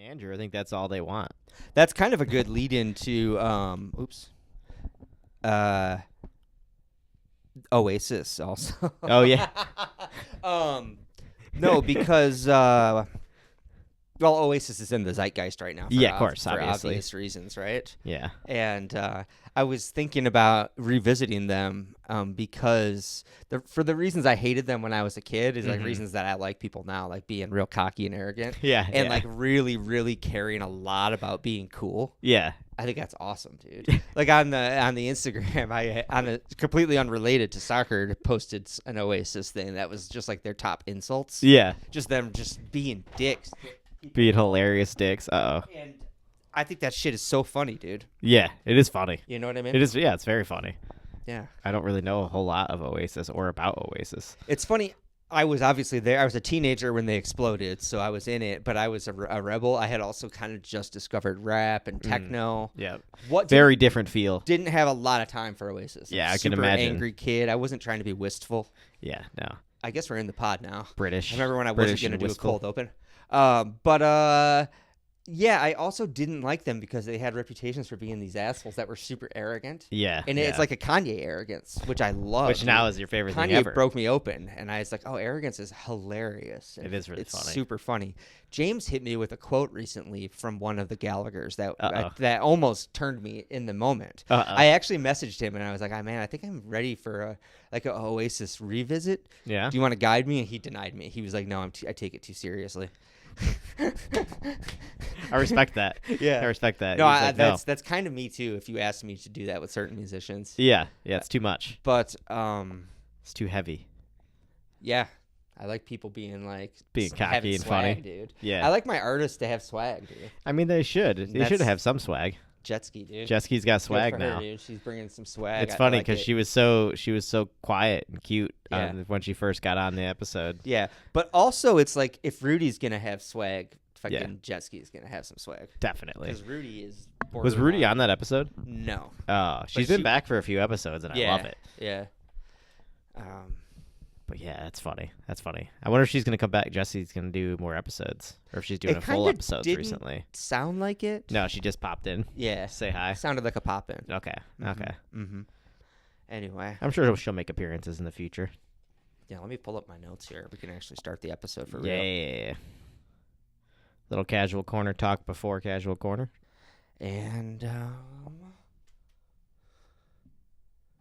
Andrew, I think that's all they want. That's kind of a good lead into Oasis also. Oh, yeah. No, because Oasis is in the zeitgeist right now. Yeah, of course, for obviously. obvious reasons, right? Yeah. And I was thinking about revisiting them because for the reasons I hated them when I was a kid is like reasons that I like people now, like being real cocky and arrogant. Yeah. And like really, really caring a lot about being cool. Yeah. I think that's awesome, dude. Like on the Instagram, completely unrelated to soccer, posted an Oasis thing that was just like their top insults. Yeah. Just them just being dicks. Being hilarious dicks. Uh-oh. And I think that shit is so funny, dude. Yeah, it is funny. You know what I mean? It is. Yeah, it's very funny. Yeah. I don't really know a whole lot of Oasis or about Oasis. It's funny. I was obviously there. I was a teenager when they exploded, so I was in it, but I was a rebel. I had also kind of just discovered rap and techno. Yeah. Very different feel. Didn't have a lot of time for Oasis. Yeah, I can Super imagine. Angry kid. I wasn't trying to be wistful. Yeah, no. I guess we're in the pod now. British. I remember when I British wasn't going to and do a wistful. cold open. Yeah, I also didn't like them because they had reputations for being these assholes that were super arrogant. Yeah. And it's like a Kanye arrogance, which I love. Which now is your favorite thing Kanye ever. broke me open, and I was like, oh, arrogance is hilarious. And It is really it's funny. super funny. James hit me with a quote recently from one of the Gallaghers that that almost turned me in the moment. I actually messaged him, and I was like, man, I think I'm ready for an Oasis revisit. Yeah. Do you want to guide me? And he denied me. He was like, no, I take it too seriously. I respect that. Yeah. I respect that. No, He's like, that's kind of me too. If you asked me to do that with certain musicians, Yeah, it's too much. but It's too heavy. yeah, I like people being like Being having cocky and swag, funny. dude. Yeah. I like my artists to have swag, dude. I mean, they should. They should That's- have some swag. Jetski, dude. Jetski's got Good swag for her, now. dude. She's bringing some swag. It's I funny like because it. she was so quiet and cute Yeah. when she first got on the episode. Yeah, but also it's like if Rudy's gonna have swag, fucking Yeah. Jetski's gonna have some swag. Definitely. Because Rudy is. Was Rudy borderline- on that episode? No. Oh, she's been she- back for a few episodes, and I love it. Yeah. But yeah, that's funny. That's funny. I wonder if she's gonna come back. Jesse's gonna do more episodes, or if she's doing It a full kinda episodes didn't recently. Sound like it? No, she just popped in. Yeah. Say hi. Sounded like a pop in. Okay. Okay. Mm-hmm. Anyway, I'm sure she'll make appearances in the future. yeah. Let me pull up my notes here. We can actually start the episode for Yeah. real. Little casual corner talk before casual corner. And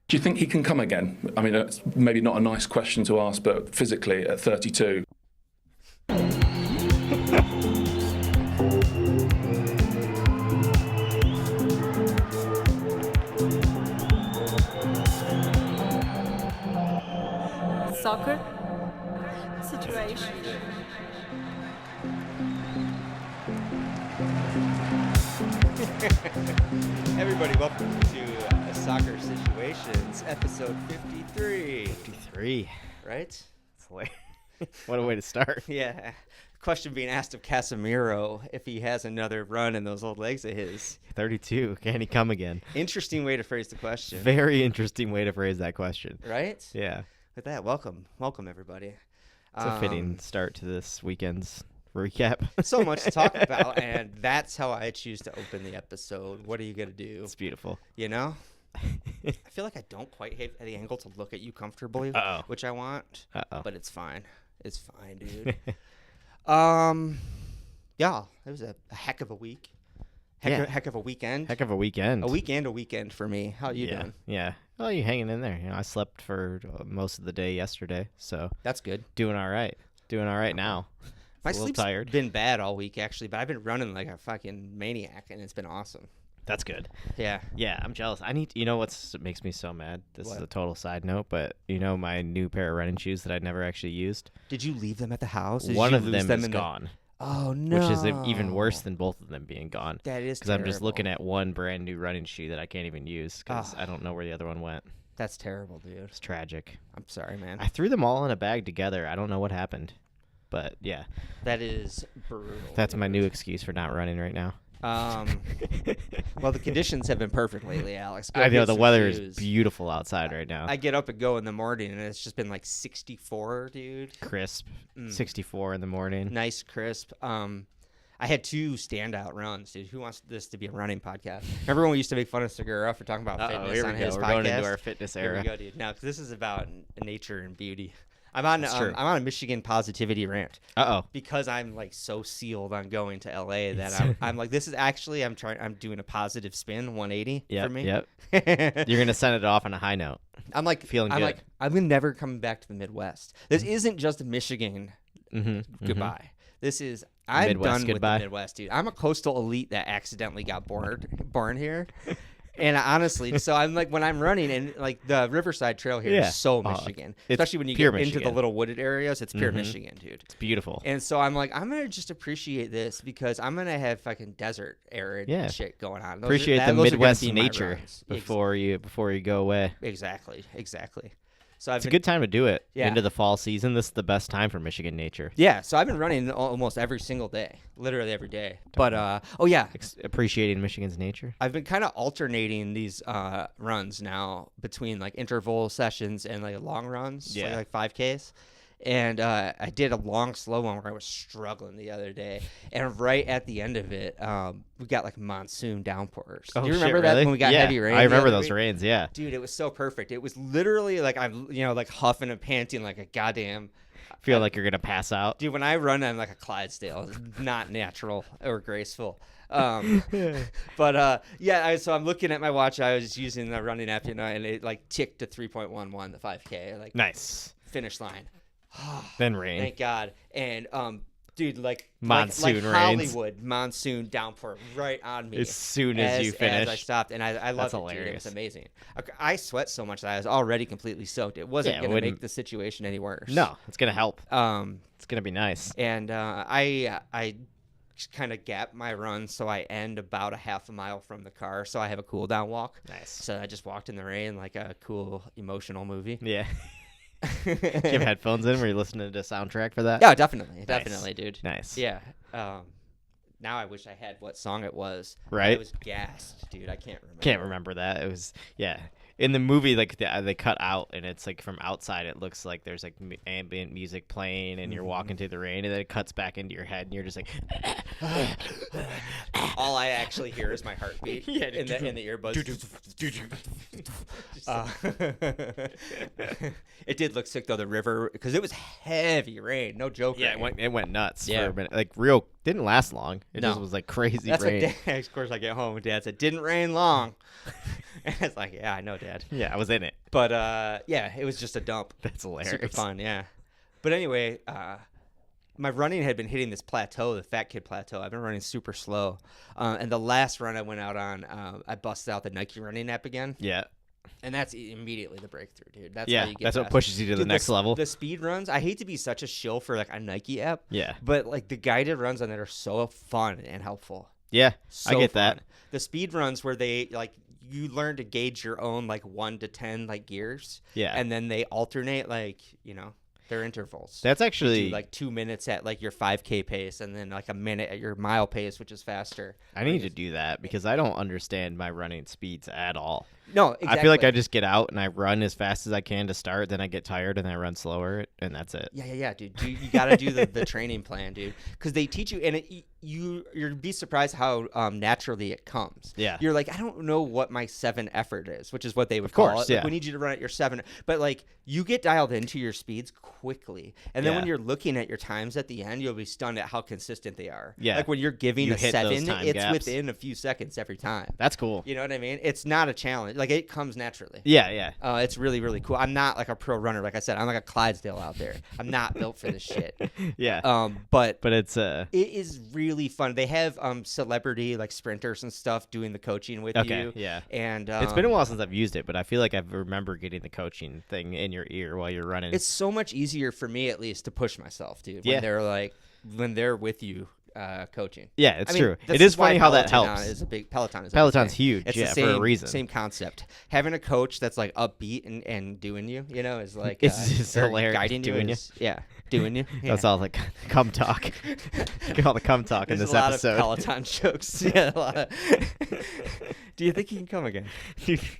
Do you think he can come again? I mean, it's maybe not a nice question to ask, but physically at 32. Soccer situation. everybody, welcome to Soccer Situations, episode 53. 53. Right? What a way to start. Yeah. Question being asked of Casemiro if he has another run in those old legs of his. 32. Can he come again? Interesting way to phrase the question. Very interesting way to phrase that question. Right? Yeah. With that, welcome everybody. It's a fitting start to this weekend's recap. So much to talk about, and that's how I choose to open the episode. What are you gonna do? It's beautiful. You know? I feel like I don't quite hit the angle to look at you comfortably, Uh-oh. which I want. Uh-oh. But it's fine. It's fine, dude. Yeah, it was a heck of a week. Heck of a weekend. Heck of a weekend. A weekend for me. How you doing? Yeah. Well, you hanging in there. You know, I slept for most of the day yesterday, so That's good. doing all right. Doing all right now. My a little sleep's tired. been bad all week, actually, but I've been running like a fucking maniac, and it's been awesome. That's good. Yeah. Yeah, I'm jealous. You know what makes me so mad? This What? is a total side note, but you know my new pair of running shoes that I never actually used? Did you leave them at the house? Did One you of lose them is in gone, Oh, no. which is even worse than both of them being gone. That is Because I'm just terrible. looking at one brand new running shoe that I can't even use because Ah. I don't know where the other one went. That's terrible, dude. It's tragic. I'm sorry, man. I threw them all in a bag together. I don't know what happened. But yeah, That is brutal. that's my new dude. excuse for not running right now. Well, the conditions have been perfect lately, Alex. Go I know get the some weather shoes. is beautiful outside right now. I get up and go in the morning, and it's just been like 64, dude. Crisp, 64 in the morning. Nice, crisp. I had 2 standout runs, dude. Who wants this to be a running podcast? Remember when we used to make fun of Segura for talking about fitness here on we go. his We're podcast? going into our fitness era. Here we go, dude. Now, this is about nature and beauty. I'm on a Michigan positivity rant. Because I'm like so sealed on going to LA that I'm like, this is actually I'm doing a positive spin 180 for me. Yep. You're gonna send it off on a high note. I'm like feeling good. I'm never coming back to the Midwest. This isn't just Michigan. Goodbye. This is I'm Midwest done goodbye. with the Midwest, dude. I'm a coastal elite that accidentally got born here. And honestly, so I'm like, when I'm running, and like the Riverside Trail here is so Michigan, especially when you get into the little wooded areas. It's pure Michigan, dude. It's beautiful. And so I'm like, I'm gonna just appreciate this because I'm gonna have fucking desert arid shit going on. Appreciate the Midwest nature before you go away. Exactly. So it's a good time to do it. Into the fall season. This is the best time for Michigan nature. Yeah, so I've been running almost every single day, literally every day. But appreciating Michigan's nature. I've been kind of alternating these runs now between like interval sessions and like long runs, like 5Ks. And I did a long, slow one where I was struggling the other day. And right at the end of it, we got like monsoon downpours. Do you remember that when we got heavy rain? I remember those rains, yeah. Dude, it was so perfect. It was literally like I'm, like huffing and panting like a goddamn. Feel like you're going to pass out. Dude, when I run, I'm like a Clydesdale. It's not natural or graceful. So I'm looking at my watch. I was using the running app, and it like ticked to 3.11, the 5K. Like nice. Finish line. Then rain. Thank God. And dude, monsoon like Hollywood monsoon downpour right on me as soon as you finish. As I stopped, and I loved it, dude. It was amazing. I sweat so much that I was already completely soaked. It wasn't going to make the situation any worse. No, it's going to help. It's going to be nice. And I kind of gap my run, so I end about a half a mile from the car, so I have a cool down walk. Nice. So I just walked in the rain like a cool emotional movie. Yeah. Do you have headphones in? Were you listening to the soundtrack for that? Yeah, definitely, dude. Nice. Yeah. Now I wish I had what song it was. Right. I was gassed, dude. I can't remember. Can't remember that. It was in the movie, like they cut out, and it's like from outside, it looks like there's like ambient music playing, and you're walking through the rain, and then it cuts back into your head, and you're just like. All I actually hear is my heartbeat in the earbuds. It did look sick though, the river, because it was heavy rain. No joke. Yeah, it went nuts for a minute. Like real, didn't last long. It just was like crazy That's rain. What Dad, of course, I get home and Dad said, "Didn't rain long." And it's like, yeah, I know, Dad. Yeah, I was in it. But it was just a dump. That's hilarious. Super fun, yeah. But anyway, my running had been hitting this plateau, the fat kid plateau. I've been running super slow. And the last run I went out on, I busted out the Nike running app again. Yeah. And that's immediately the breakthrough, dude. That's how you get that's what pushes you to the next level. The speed runs, I hate to be such a shill for like a Nike app. Yeah. But like the guided runs on that are so fun and helpful. Yeah, so I get fun. that. The speed runs where they like you learn to gauge your own like 1 to 10 like gears. Yeah. And then they alternate like, their intervals. That's actually like 2 minutes at like your 5K pace, and then like a minute at your mile pace, which is faster. I need to do that because I don't understand my running speeds at all. No, exactly. I feel like I just get out and I run as fast as I can to start. Then I get tired and I run slower, and that's it. Yeah, dude. You got to do the training plan, dude, because they teach you, and you'd be surprised how naturally it comes. Yeah. You're like, I don't know what my 7 effort is, which is what they would call it. Yeah. Like, we need you to run at your 7, but like you get dialed into your speeds quickly, and then when you're looking at your times at the end, you'll be stunned at how consistent they are. Yeah. Like when you're giving a 7, it's gaps. within a few seconds every time. That's cool. You know what I mean? It's not a challenge. Like it comes naturally. Yeah. It's really, really cool. I'm not like a pro runner. Like I said, I'm like a Clydesdale out there. I'm not built for this shit. Yeah. But it's it is really fun. They have celebrity like sprinters and stuff doing the coaching with you. Yeah. And it's been a while since I've used it, but I feel like I remember getting the coaching thing in your ear while you're running. It's so much easier for me, at least, to push myself, dude. When they're with you. Coaching. Yeah, it's true. It is funny how that helps. Peloton's huge. It's for a reason. Same concept. Having a coach that's like upbeat and doing you, is like it's just hilarious. Guiding doing you. Yeah, doing you. Yeah. That's all like cum talk. All the cum talk in this episode. There's a lot of Peloton jokes. Yeah, a lot of. Do you think he can come again?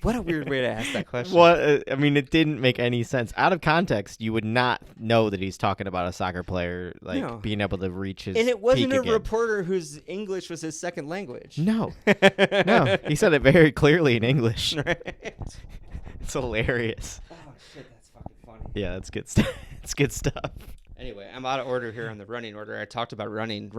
What a weird way to ask that question. What? I mean, it didn't make any sense. Out of context, you would not know that he's talking about a soccer player being able to reach his. And it wasn't peak a again. reporter whose English was his second language. No, no, he said it very clearly in English. Right? It's hilarious. Oh shit, that's fucking funny. Yeah, it's good stuff. It's good stuff. Anyway, I'm out of order here on the running order. I talked about running.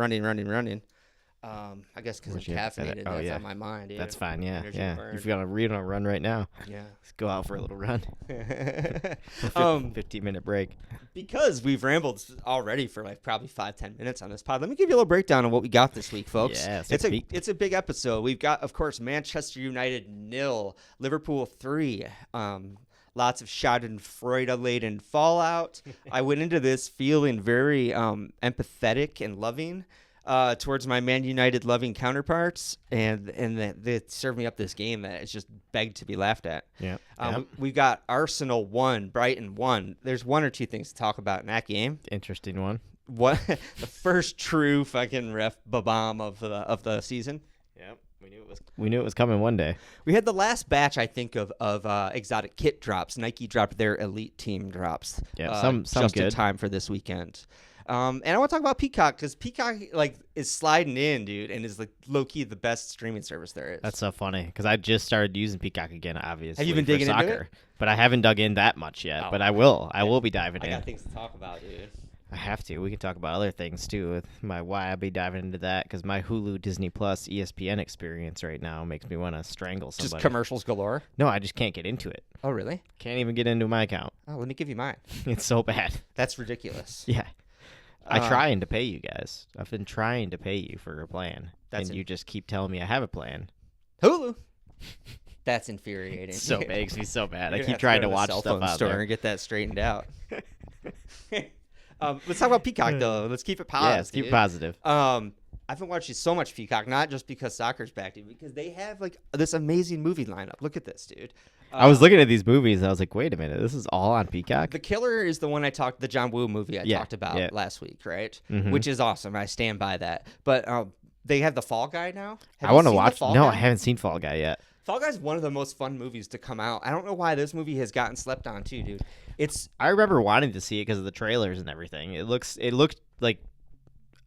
I guess because I'm caffeinated, that's on my mind. Dude. That's fine, yeah. Energy Yeah. burn. You've got to read on a run right now. Yeah. Let's go out for a little run. 15-minute break. Because we've rambled already for like probably 5-10 minutes on this pod, let me give you a little breakdown of what we got this week, folks. Yeah, it's a big episode. We've got, of course, Manchester United 0, Liverpool 3. Lots of Schadenfreude-laden fallout. I went into this feeling very empathetic and loving towards my Man United loving counterparts, and they served me up this game that is just begged to be laughed at. Yeah. We've got Arsenal 1, Brighton 1. There's one or two things to talk about in that game. Interesting one. What the first true fucking ref bomb of the season. Yep. We knew it was coming one day. We had the last batch, I think, of exotic kit drops. Nike dropped their elite team drops. Yeah, some just good. in time for this weekend. And I want to talk about Peacock because Peacock is sliding in, dude, and is low key the best streaming service there is. That's so funny because I just started using Peacock again. Obviously, have you been digging soccer, into it? But I haven't dug in that much yet. But I will. I will be diving in. I got things to talk about, dude. I have to. We can talk about other things too. With why I'll be diving into that because my Hulu, Disney Plus, ESPN experience right now makes me want to strangle somebody. Just commercials galore. No, I just can't get into it. Oh, really? Can't even get into my account. Oh, let me give you mine. It's so bad. That's ridiculous. Yeah. I trying to pay you guys. I've been trying to pay you for a plan, you just keep telling me I have a plan. Hulu. That's infuriating. It makes me so mad. I You're keep gonna trying have to go watch the cell stuff phone out store there. and get that straightened out. Let's talk about Peacock though. Let's keep it positive. Yeah, let's keep it positive. I've been watching so much Peacock, not just because soccer's back, dude, because they have this amazing movie lineup. Look at this, dude. I was looking at these movies and I was like, wait a minute, this is all on Peacock? The Killer is the one the John Woo movie I talked about last week, right? Mm-hmm. Which is awesome. I stand by that. But they have The Fall Guy now. I want to watch. Fall No, Guy? I haven't seen Fall Guy yet. Fall Guy's one of the most fun movies to come out. I don't know why this movie has gotten slept on too, dude. I remember wanting to see it because of the trailers and everything. It looked like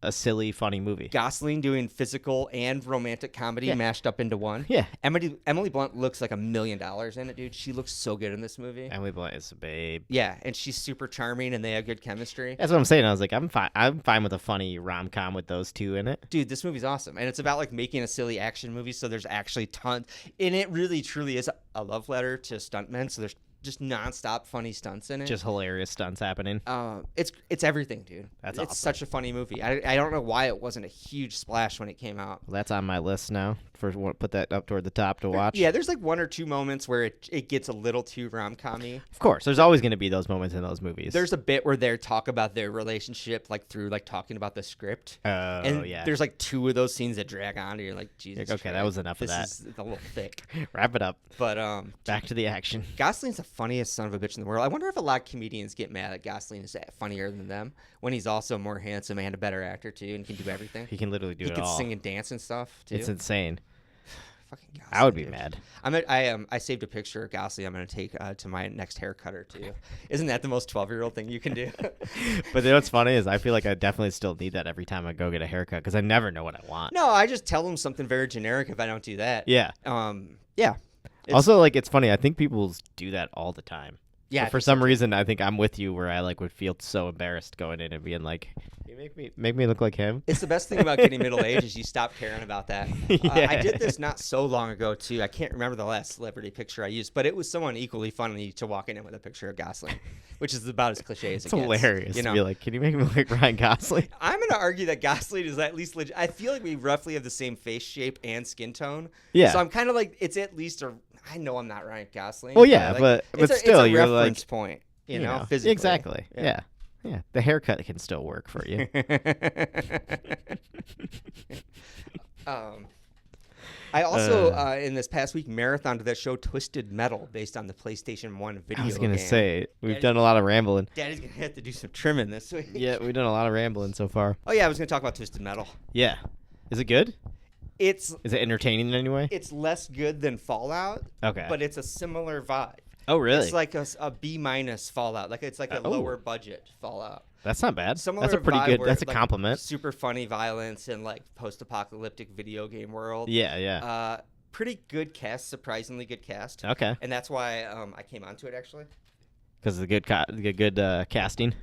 a silly, funny movie. Gosling doing physical and romantic comedy mashed up into one. Yeah. Emily Blunt looks like $1 million in it, dude. She looks so good in this movie. Emily Blunt is a babe. Yeah, and she's super charming, and they have good chemistry. That's what I'm saying. I was like, I'm fine with a funny rom-com with those two in it. Dude, this movie's awesome, and it's about making a silly action movie. So there's actually tons, and it really truly is a love letter to stuntmen. So there's just nonstop funny stunts in it. Just hilarious stunts happening. It's everything, dude. That's it's awesome. such a funny movie. I don't know why it wasn't a huge splash when it came out. Well, that's on my list now. Put that up toward the top to watch. Yeah, there's one or two moments where it gets a little too rom-com-y. Of course, there's always going to be those moments in those movies. There's a bit where they talk about their relationship through talking about the script. Oh, and yeah. There's two of those scenes that drag on, and you're like, Jesus. Okay, that was enough of that. This is a little thick. Wrap it up. But back to the action. Gosling's the funniest son of a bitch in the world. I wonder if a lot of comedians get mad that Gosling is funnier than them when he's also more handsome and a better actor too, and can do everything. He can literally do it all. He can sing and dance and stuff too. It's insane. Fucking Gosling, I would be dude. mad. I saved a picture of Gosling. I'm gonna take to my next haircutter too. Isn't that the most 12-year-old thing you can do? But you know what's funny is I feel like I definitely still need that every time I go get a haircut because I never know what I want. No, I just tell them something very generic if I don't do that. Yeah. Yeah. Also, it's funny. I think people do that all the time. Yeah. But for some reason, I think I'm with you where I would feel so embarrassed going in and being like, "You make me look like him." It's the best thing about getting middle age is you stop caring about that. Yeah. I did this not so long ago too. I can't remember the last celebrity picture I used, but it was someone equally funny to walk in with a picture of Gosling, which is about as cliche as it It's gets. hilarious You know? to be like, "Can you make me look like Ryan Gosling?" I'm going to argue that Gosling is at least legit. I feel like we roughly have the same face shape and skin tone. Yeah. So I'm kind of it's at least I know I'm not Ryan Gosling. Well, yeah, but it's still, a you're reference point. You know, physically. Exactly. Yeah. The haircut can still work for you. I also, in this past week, marathoned that show Twisted Metal based on the PlayStation 1 video game. I was going to say, we've done a lot of rambling. Daddy's going to have to do some trimming this week. Yeah, we've done a lot of rambling so far. Oh, yeah, I was going to talk about Twisted Metal. Yeah. Is it good? Is it entertaining in any way? It's less good than Fallout. Okay. But it's a similar vibe. Oh, really? It's like a B- Fallout. Like it's like a lower budget Fallout. That's not bad. Similar That's a pretty good. That's a like, compliment. Super funny violence and like post-apocalyptic video game world. Yeah. Pretty good cast. Surprisingly good cast. Okay. And that's why I came onto it actually. Because of the good casting.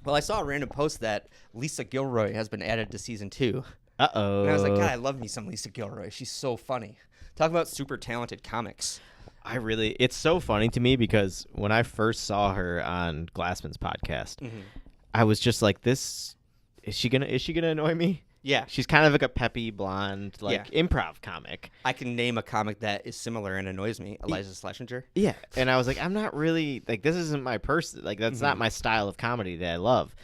Well, I saw a random post that Lisa Gilroy has been added to season 2. Uh-oh. And I was like, God, I love me some Lisa Gilroy. She's so funny. Talk about super talented comics. It's so funny to me because when I first saw her on Glassman's podcast, I was just like, is she gonna annoy me? Yeah. She's kind of like a peppy blonde, improv comic. I can name a comic that is similar and annoys me. Eliza Schlesinger. Yeah. And I was like, I'm not really, like, this isn't my person. Like, that's not my style of comedy that I love.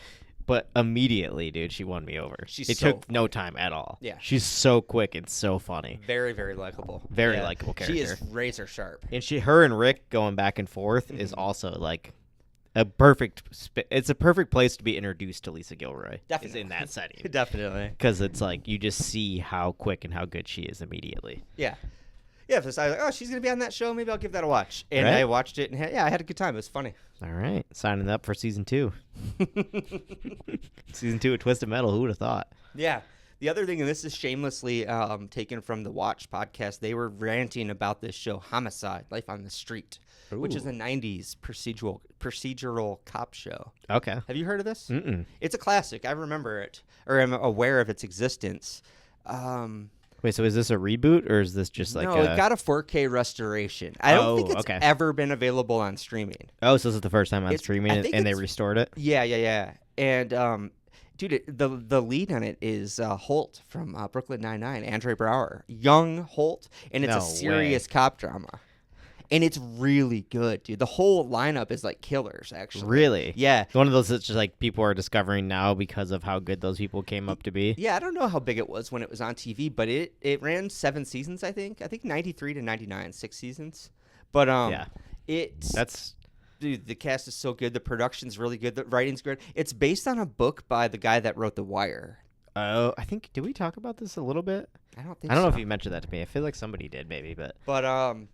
But immediately, dude, she won me over. It took no time at all. Yeah. She's so quick and so funny. Very, very likable. Very likable character. She is razor sharp. And her and Rick going back and forth is also like it's a perfect place to be introduced to Lisa Gilroy. Definitely. Is in that setting. Definitely. Because it's like you just see how quick and how good she is immediately. Yeah. Yeah, so I was like, oh, she's going to be on that show. Maybe I'll give that a watch. And right? I watched it, and I had a good time. It was funny. All right. Signing up for season 2. Season 2 of Twisted Metal. Who would have thought? Yeah. The other thing, and this is shamelessly taken from the Watch podcast, they were ranting about this show, Homicide, Life on the Street, which is a 90s procedural cop show. Okay. Have you heard of this? Mm-mm. It's a classic. I remember it, or I'm aware of its existence. Wait, so is this a reboot, or is this just like no, it got a 4K restoration. I don't think it's ever been available on streaming. Oh, so this is the first time on streaming, and they restored it? Yeah. And, dude, the lead on it is Holt from Brooklyn Nine-Nine, Andre Braugher. Young Holt, and it's a serious cop drama. And it's really good, dude. The whole lineup is like killers, actually. Really? Yeah. One of those that's just like people are discovering now because of how good those people came up to be. Yeah, I don't know how big it was when it was on TV, but it ran 7 seasons, I think. I think 93 to 99, 6 seasons. But dude, the cast is so good. The production's really good. The writing's good. It's based on a book by the guy that wrote The Wire. Oh, I think, did we talk about this a little bit? I don't think I don't know if you mentioned that to me. I feel like somebody did maybe, but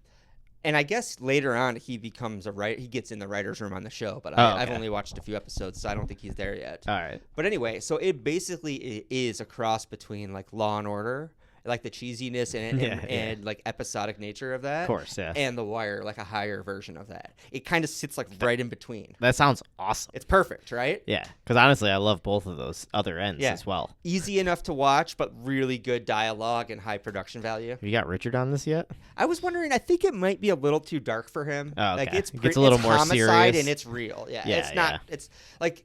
and I guess later on he becomes a writer. He gets in the writer's room on the show, but I've only watched a few episodes, so I don't think he's there yet. All right. But anyway, so it basically is a cross between like Law and Order, like the cheesiness and like episodic nature of that. Of course, yeah. And The Wire, like a higher version of that. It kind of sits like right in between. That sounds awesome. It's perfect, right? Yeah, because honestly, I love both of those other ends as well. Easy enough to watch, but really good dialogue and high production value. Have you got Richard on this yet? I was wondering. I think it might be a little too dark for him. Oh, okay. Like it's a little more homicide serious, and it's real. Yeah, yeah it's not. Yeah. It's like.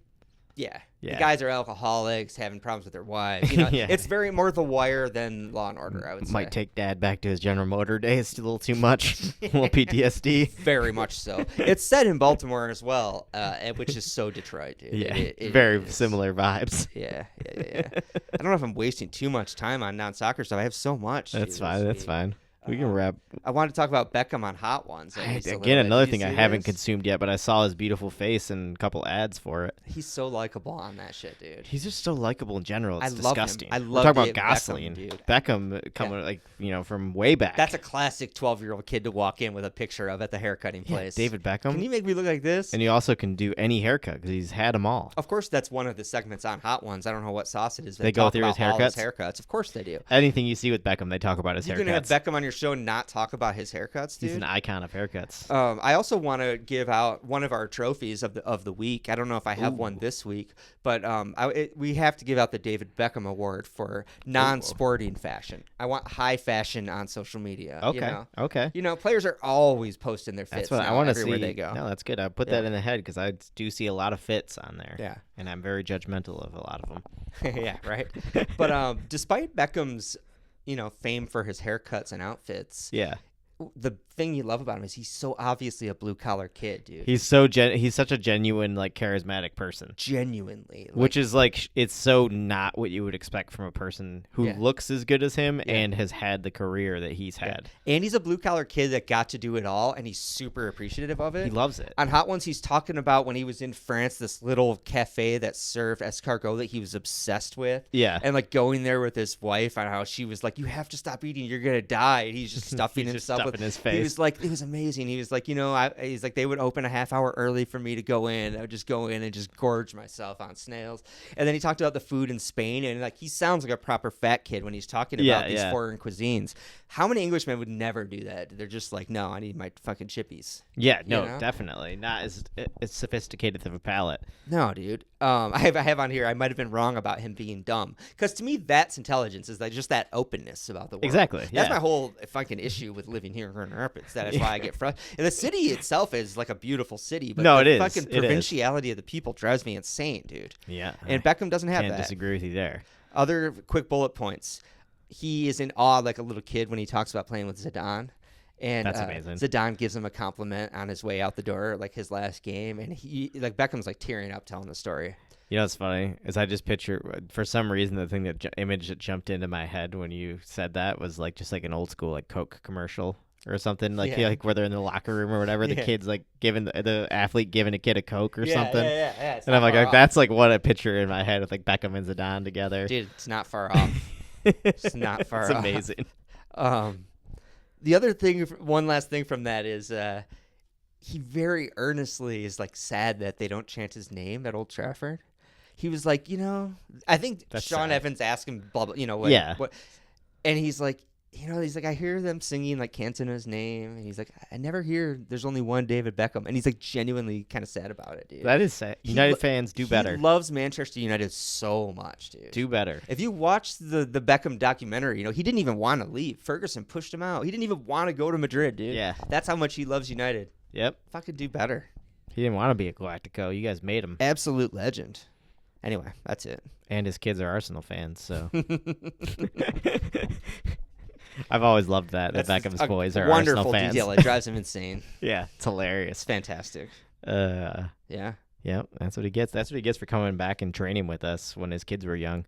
Yeah. Yeah. The guys are alcoholics, having problems with their wives. You know, it's very more The Wire than Law and Order, I would say. Might take Dad back to his General Motor days. A little too much. A little PTSD. Very much so. It's set in Baltimore as well, which is so Detroit, dude. Yeah, it very is. similar vibes. Yeah. I don't know if I'm wasting too much time on non-soccer stuff. I have so much. That's fine. That's fine. We can wrap. I wanted to talk about Beckham on Hot Ones. Again, another thing I haven't consumed yet, but I saw his beautiful face and a couple ads for it. He's so likable on that shit, dude. He's just so likable in general. It's I love disgusting. him. I love We're talking Beckham, about Gosling. dude. Beckham coming from way back. That's a classic 12-year-old kid to walk in with a picture of at the haircutting place. David Beckham. Can you make me look like this? And he also can do any haircut because he's had them all. Of course, that's one of the segments on Hot Ones. I don't know what sauce it is. They go through his haircuts. Of course they do. Anything you see with Beckham, they talk about his haircuts. You can have Beckham on your show and not talk about his haircuts, dude. He's an icon of haircuts. I also want to give out one of our trophies of the week. I don't know if I have one this week, but we have to give out the David Beckham Award for non-sporting fashion. I want high fashion on social media. Okay. Okay. You know, players are always posting their fits. That's what I want to see. Everywhere they go. No, that's good. I put that in the head because I do see a lot of fits on there. Yeah. And I'm very judgmental of a lot of them. Yeah, right. But despite Beckham's, fame for his haircuts and outfits. Yeah. the thing you love about him is he's so obviously a blue collar kid, dude. He's such a genuine, like, charismatic person. Genuinely, which is like, it's so not what you would expect from a person who looks as good as him and has had the career that he's had. And he's a blue collar kid that got to do it all, and he's super appreciative of it. He loves it. On Hot Ones, he's talking about when he was in France, this little cafe that served escargot that he was obsessed with. Yeah. And like going there with his wife, and how she was like, "You have to stop eating, you're gonna die." And he's just stuffing himself with his face. He was like, it was amazing. He was like, he's like, they would open a half hour early for me to go in. I would just go in and just gorge myself on snails. And then he talked about the food in Spain, and like he sounds like a proper fat kid when he's talking about these foreign cuisines. How many Englishmen would never do that? They're just like, no, I need my fucking chippies. Yeah, no, definitely not as sophisticated of a palate. No, dude. I have on here, I might have been wrong about him being dumb, because to me that's intelligence, is like just that openness about the world. Exactly. That's my whole fucking issue with living here in Grand Rapids. That is why I get frustrated. And the city itself is like a beautiful city, but the fucking provinciality of the people drives me insane, dude. Yeah. And Beckham doesn't have that. Can't disagree with you there. Other quick bullet points. He is in awe like a little kid when he talks about playing with Zidane. And that's amazing. Zidane gives him a compliment on his way out the door, like his last game, and Beckham's like tearing up telling the story. You know what's funny is I just picture, for some reason, the thing image that jumped into my head when you said that was like just like an old school like Coke commercial or something, like like where they're in the locker room or whatever, the kid's like giving the athlete giving a kid a Coke or something. Yeah. And I'm like that's like what I picture in my head with like Beckham and Zidane together. Dude, it's not far off. It's not far off. It's amazing. The other thing, one last thing from that is he very earnestly is like sad that they don't chant his name at Old Trafford. He was like, I think that's Sean sad. Evans asked him, blah, blah, what, and he's like, I hear them singing like Cantona's name, and he's like, I never hear there's only one David Beckham, and he's like genuinely kind of sad about it, dude. That is sad. United fans do better. He loves Manchester United so much, dude. Do better. If you watch the Beckham documentary, he didn't even want to leave. Ferguson pushed him out. He didn't even want to go to Madrid, dude. Yeah. That's how much he loves United. Yep. Fucking do better. He didn't want to be a Galactico. You guys made him. Absolute legend. Anyway, that's it. And his kids are Arsenal fans, so. I've always loved that Beckham's boys are Arsenal fans. Wonderful detail. It drives him insane. Yeah, it's hilarious. It's fantastic. Yeah. Yep, that's what he gets. That's what he gets for coming back and training with us when his kids were young.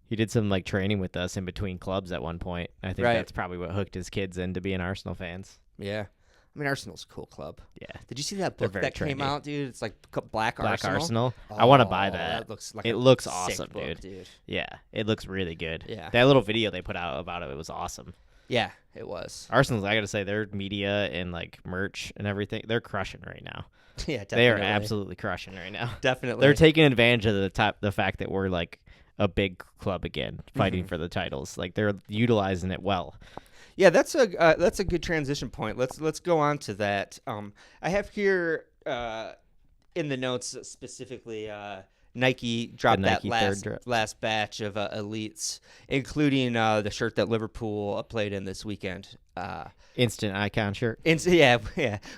He did some like training with us in between clubs at one point. I think that's probably what hooked his kids into being Arsenal fans. Yeah. I mean, Arsenal's a cool club. Yeah. Did you see that book that came out, dude? It's like Black Arsenal. I want to buy that. It looks awesome, book, dude. Yeah, it looks really good. Yeah. That little video they put out about it was awesome. Yeah, it was. Arsenal's, I got to say, their media and like merch and everything, they're crushing right now. Yeah, definitely. They are absolutely crushing right now. Definitely. They're taking advantage of the fact that we're like a big club again, fighting for the titles. Like they're utilizing it well. Yeah, that's a good transition point. Let's go on to that. I have here in the notes specifically Nike dropped that last batch of elites, including the shirt that Liverpool played in this weekend. Instant icon shirt. Yeah.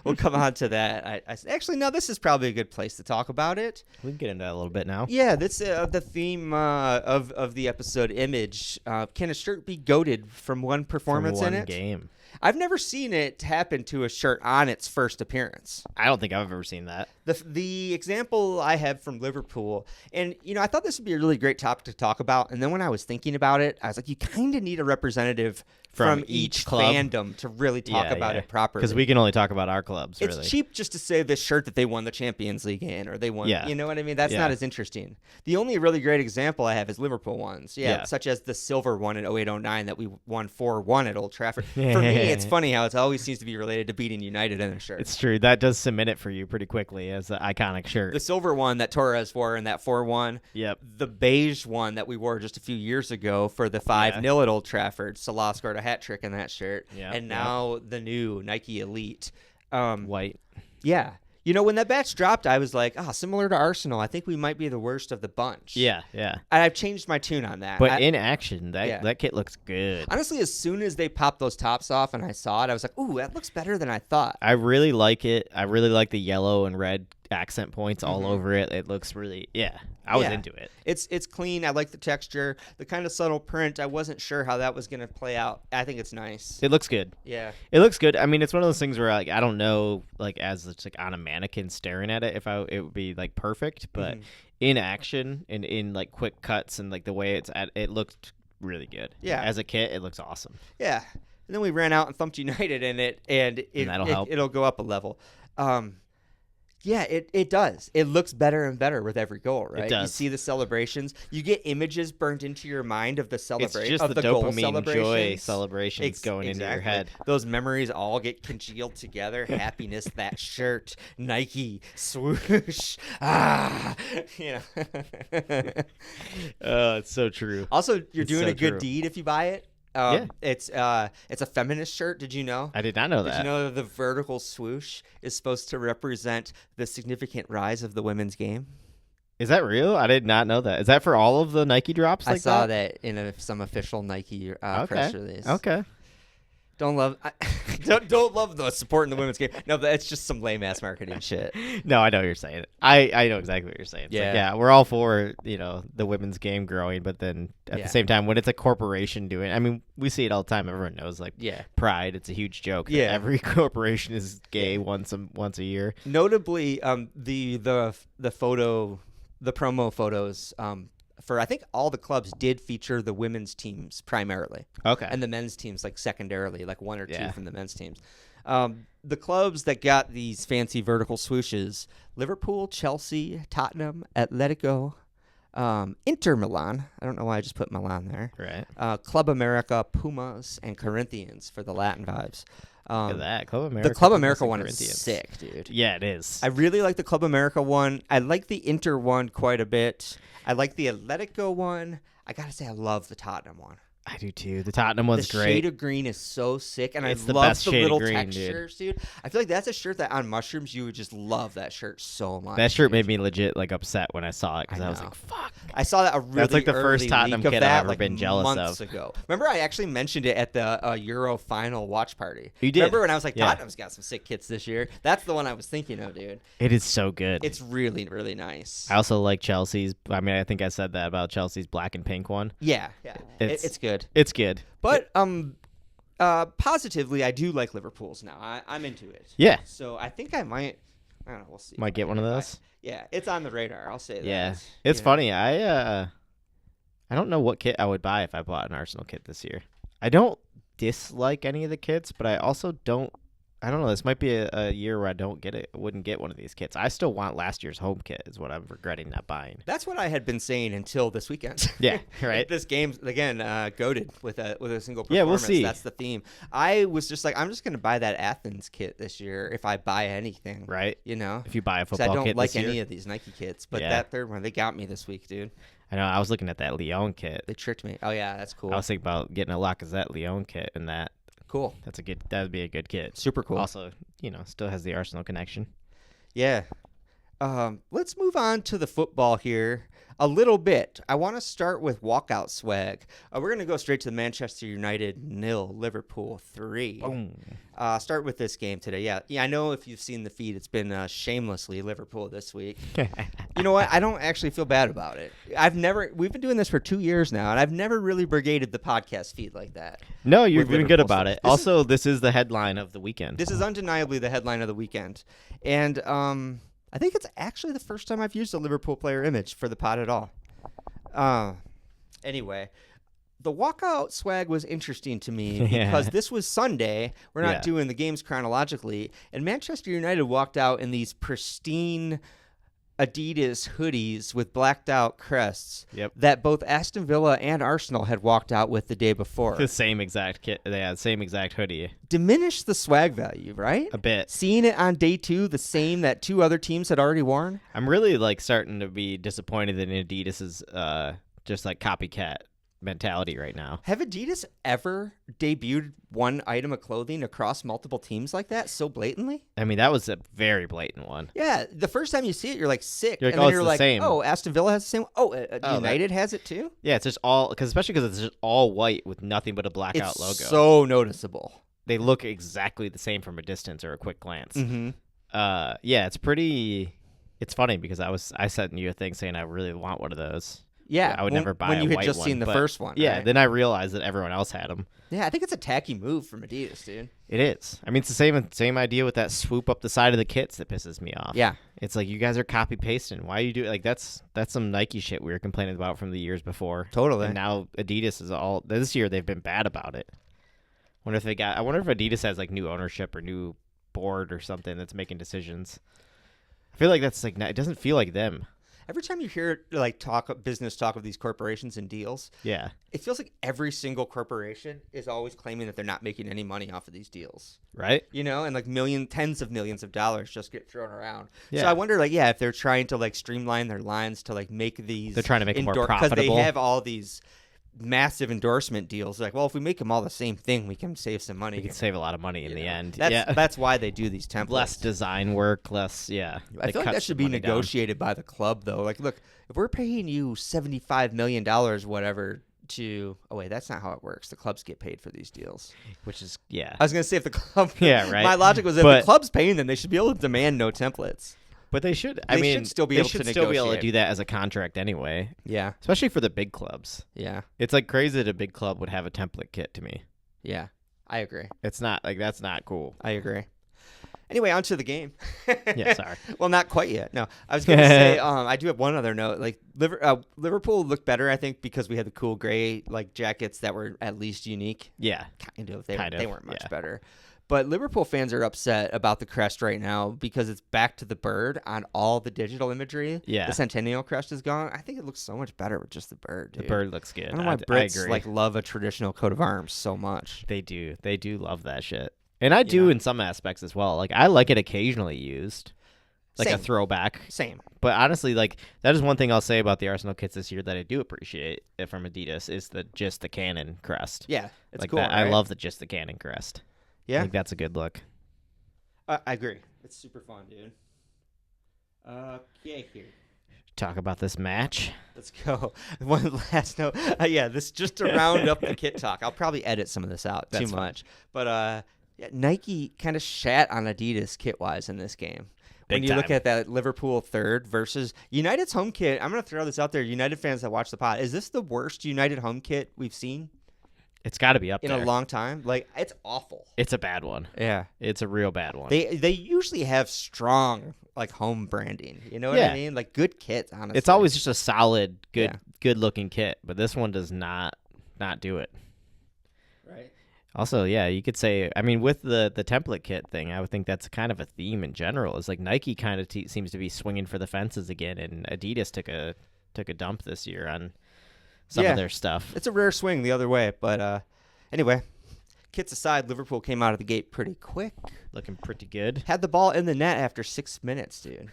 We'll come on to that. Actually, no, this is probably a good place to talk about it. We can get into that a little bit now. Yeah, that's the theme of the episode, image. Can a shirt be goated from one performance in it? Game. I've never seen it happen to a shirt on its first appearance. I don't think I've ever seen that. The example I have from Liverpool, and I thought this would be a really great topic to talk about. And then when I was thinking about it, I was like, you kind of need a representative from each club fandom to really talk about it properly. Because we can only talk about our clubs. It's cheap just to say this shirt that they won the Champions League in, or they won. You know what I mean? That's not as interesting. The only really great example I have is Liverpool ones. Such as the silver one in 08-09 that we won 4-1 at Old Trafford. For me, it's funny how it always seems to be related to beating United in a shirt. It's true. That does cement it for you pretty quickly as the iconic shirt. The silver one that Torres wore in that 4-1. Yep. The beige one that we wore just a few years ago for the 5-0 at Old Trafford. Salah scored a hat trick in that shirt. And now the new Nike Elite. White. Yeah. When that batch dropped, I was like, similar to Arsenal, I think we might be the worst of the bunch. Yeah. And I've changed my tune on that. But in action, that kit looks good. Honestly, as soon as they popped those tops off and I saw it, I was like, ooh, that looks better than I thought. I really like it. I really like the yellow and red accent points all over it. It looks really, I was into it. It's clean. I like the texture, the kind of subtle print. I wasn't sure how that was going to play out. I think it's nice. It looks good. Yeah. It looks good. I mean, it's one of those things where like I don't know, like as it's like on a mannequin staring at it, if it would be like perfect, but in action and in like quick cuts and like the way it looked really good. Yeah. As a kit, it looks awesome. Yeah. And then we ran out and thumped United in it, and that'll help. It'll go up a level. Yeah, it does. It looks better and better with every goal, right? It does. You see the celebrations. You get images burned into your mind of the celebration. It's just of the goal dopamine celebrations. joy celebrations going into your head. Those memories all get congealed together. Happiness, that shirt, Nike, swoosh. You know. It's so true. Also, you're doing so a good true. deed if you buy it. It's a feminist shirt. Did you know? I did not know that. Did you know that the vertical swoosh is supposed to represent the significant rise of the women's game? Is that real? I did not know that. Is that for all of the Nike drops? I saw that in some official Nike press release. Okay. Don't love the supporting the women's game. No, but it's just some lame ass marketing shit. No, I know what you're saying. I know exactly what you're saying. It's like, we're all for the women's game growing, but then at the same time, when it's a corporation doing, I mean, we see it all the time. Everyone knows, like, Pride. It's a huge joke. That every corporation is gay once a year. Notably, the promo photos. For I think all the clubs did feature the women's teams primarily. Okay. And the men's teams like secondarily, like one or two from the men's teams. The clubs that got these fancy vertical swooshes: Liverpool, Chelsea, Tottenham, Atletico, Inter Milan. I don't know why I just put Milan there. Right. Club America, Pumas, and Corinthians for the Latin vibes. Look at that. Club America. The Club America one is sick, dude. Yeah, it is. I really like the Club America one. I like the Inter one quite a bit. I like the Atletico one. I gotta say, I love the Tottenham one. I do too. The Tottenham one's the great. The shade of green is so sick, and it's I the love best the shade little of green, textures, dude. I feel like that's a shirt that on mushrooms you would just love that shirt so much. That shirt made me legit like upset when I saw it because I was like, "Fuck!" I saw that That's like the first Tottenham kid I've ever been jealous months of. ago. Remember, I actually mentioned it at the Euro final watch party. You did. Remember when I was like, Tottenham's got some sick kits this year? That's the one I was thinking of, dude. It is so good. It's really, really nice. I also like Chelsea's. I mean, I think I said that about Chelsea's black and pink one. Yeah. It's good. It's good. But positively, I do like Liverpool's now. I'm into it. Yeah. So I think I might. I don't know. We'll see. Might get one of those. It's on the radar. I'll say that. Yeah. It's funny. I don't know what kit I would buy if I bought an Arsenal kit this year. I don't dislike any of the kits, but I also don't. I don't know. This might be a year where I wouldn't get one of these kits. I still want last year's home kit is what I'm regretting not buying. That's what I had been saying until this weekend. Yeah, right. This game, again, goated with a single performance. Yeah, we'll see. That's the theme. I was just like, I'm just going to buy that Athens kit this year if I buy anything. Right. You know? If you buy a football kit I don't like this year. any of these Nike kits, but that third one, they got me this week, dude. I know. I was looking at that Lyon kit. They tricked me. Oh, yeah, that's cool. I was thinking about getting a Lacazette Lyon kit and that. Cool. That'd be a good kit. Super cool. Also, still has the Arsenal connection. Yeah. Let's move on to the football here a little bit. I want to start with walkout swag. We're going to go straight to the Manchester United 0, Liverpool 3. Boom. Start with this game today. Yeah, I know if you've seen the feed, it's been shamelessly Liverpool this week. You know what? I don't actually feel bad about it. We've been doing this for 2 years now, and I've never really brigaded the podcast feed like that. No, you've been good about it. This is the headline of the weekend. This is undeniably the headline of the weekend. And I think it's actually the first time I've used a Liverpool player image for the pod at all. Anyway, the walkout swag was interesting to me because this was Sunday. We're not doing the games chronologically. And Manchester United walked out in these pristine Adidas hoodies with blacked out crests that both Aston Villa and Arsenal had walked out with the day before. The same exact kit. They had the same exact hoodie. Diminished the swag value, right? A bit. Seeing it on day 2, the same that 2 other teams had already worn. I'm really starting to be disappointed in Adidas's just copycat mentality right now. Have Adidas ever debuted one item of clothing across multiple teams like that so blatantly? I mean, that was a very blatant one. Yeah, the first time you see it, you're like sick. You're like, and then you're like, same. Oh, Aston Villa has the same. Oh, United has it too? Yeah, it's just especially because it's just all white with nothing but a blackout logo. It's so noticeable. They look exactly the same from a distance or a quick glance. Mm-hmm. Yeah, it's pretty It's funny because I sent you a thing saying I really want one of those. Yeah, I would never buy when a you had white just one, seen the first one. Yeah, right? then I realized that everyone else had them. Yeah, I think it's a tacky move from Adidas, dude. It is. I mean, it's the same idea with that swoop up the side of the kits that pisses me off. Yeah, it's like you guys are copy pasting. Why do you do it? Like that's some Nike shit we were complaining about from the years before. Totally. And now Adidas is all this year. They've been bad about it. I wonder if Adidas has like new ownership or new board or something that's making decisions. I feel like that's like it doesn't feel like them. Every time you hear like business talk of these corporations and deals, yeah, it feels like every single corporation is always claiming that they're not making any money off of these deals, right? You know, and like tens of millions of dollars just get thrown around. Yeah. So I wonder, like, if they're trying to like streamline their lines to like make these, they're trying to make it more profitable because they have all these massive endorsement deals. Like, well, if we make them all the same thing, we can save some money. We can save a lot of money in the end. That's why they do these templates. Less design work, less. Yeah, I feel like that should be negotiated by the club, though. Like, look, if we're paying you $75 million, whatever, to that's not how it works. The clubs get paid for these deals. Which is I was gonna say if the club. Yeah, right. My logic was if the club's paying them, they should be able to demand no templates. But they should. They should still be able to do that as a contract anyway. Yeah. Especially for the big clubs. Yeah. It's like crazy that a big club would have a template kit to me. Yeah. I agree. It's not like that's not cool. I agree. Anyway, on to the game. Yeah, sorry. Well, not quite yet. No, I was going to say I do have one other note. Like Liverpool looked better, I think, because we had the cool gray like jackets that were at least unique. Yeah. Kind of. They weren't much better. But Liverpool fans are upset about the crest right now because it's back to the bird on all the digital imagery. Yeah. The Centennial crest is gone. I think it looks so much better with just the bird, dude. The bird looks good. I don't know why Brits like love a traditional coat of arms so much. They do. They do love that shit. And I do in some aspects as well. Like I like it occasionally used. Like a throwback. Same. But honestly, like that is one thing I'll say about the Arsenal kits this year that I do appreciate from Adidas is just the Cannon crest. Yeah. It's like cool. That, right? I love the Cannon crest. Yeah. I think that's a good look. I agree. It's super fun, dude. Okay, here. Talk about this match. Let's go. One last note. This just to round up the kit talk. I'll probably edit some of this out too much. But Nike kind of shat on Adidas kit-wise in this game. When you look at that Liverpool third versus United's home kit, I'm going to throw this out there. United fans that watch the pod, is this the worst United home kit we've seen? It's got to be up in there. A long time. Like, it's awful. It's a bad one. Yeah. It's a real bad one. They usually have strong, like, home branding. You know what I mean? Like, good kits, honestly. It's always just a solid, good-looking kit. But this one does not do it. Right. Also, you could say, I mean, with the template kit thing, I would think that's kind of a theme in general. Is like Nike kind of seems to be swinging for the fences again, and Adidas took a dump this year on some of their stuff. It's a rare swing the other way, but anyway, kits aside, Liverpool came out of the gate pretty quick. Looking pretty good. Had the ball in the net after 6 minutes, dude.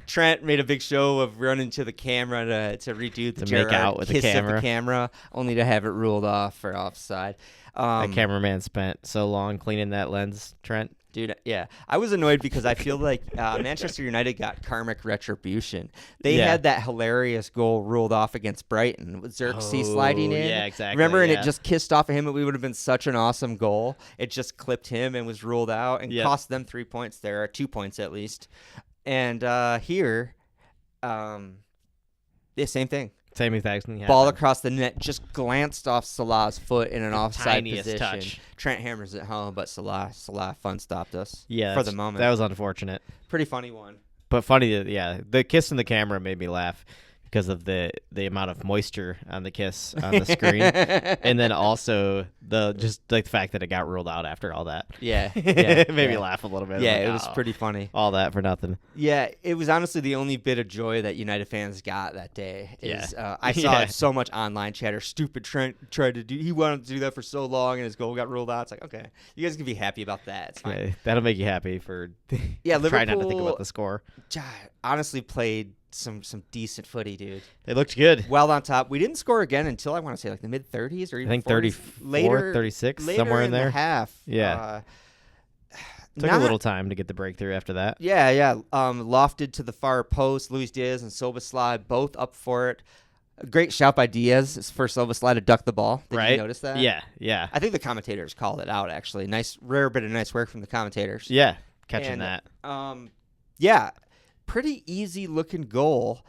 Trent made a big show of running to the camera to redo the make out with kiss the camera. Of the camera, only to have it ruled off for offside. That cameraman spent so long cleaning that lens, Trent. Dude, yeah. I was annoyed because I feel like Manchester United got karmic retribution. They had that hilarious goal ruled off against Brighton with Xerxes sliding in. Yeah, exactly. Remember? And it just kissed off of him. It would have been such an awesome goal. It just clipped him and was ruled out and cost them 3 points there, or 2 points at least. And here, same thing. Same exact thing. Ball across the net, just glanced off Salah's foot in an offside position. Touch. Trent hammers it home, but Salah fun stopped us. Yeah, for the moment. That was unfortunate. Pretty funny one. But funny that the kiss in the camera made me laugh because of the amount of moisture on the kiss on the screen, and then also the fact that it got ruled out after all that. It made me laugh a little bit. Yeah, it was pretty funny. All that for nothing. Yeah, it was honestly the only bit of joy that United fans got that day. I saw so much online chatter. Stupid Trent he wanted to do that for so long, and his goal got ruled out. It's like, okay, you guys can be happy about that. It's fine. Yeah, that'll make you happy for. Liverpool. Try not to think about the score. Honestly, played some decent footy, dude. They looked good. Well on top. We didn't score again until I want to say like the mid 30s or even I think 34, 36, later somewhere in there. The half. Yeah. Took a little time to get the breakthrough after that. Yeah. Lofted to the far post. Luis Diaz and Szoboszlai both up for it. A great shout by Diaz for Szoboszlai to duck the ball. Did you notice that? Yeah. I think the commentators called it out, actually. Rare bit of nice work from the commentators. Yeah, catching that. Yeah, pretty easy looking goal.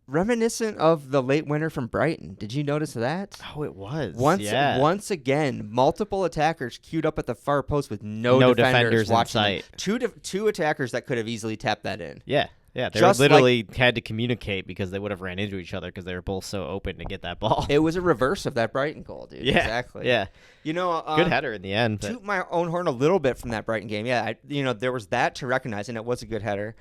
Reminiscent of the late winner from Brighton. Did you notice that? Oh, it was. Once again, multiple attackers queued up at the far post with no defenders watching. In sight. Two attackers that could have easily tapped that in. Yeah. Yeah, they literally had to communicate because they would have ran into each other because they were both so open to get that ball. It was a reverse of that Brighton goal, dude. Yeah, exactly. Yeah. Good header in the end. Toot my own horn a little bit from that Brighton game. Yeah, there was that to recognize, and it was a good header.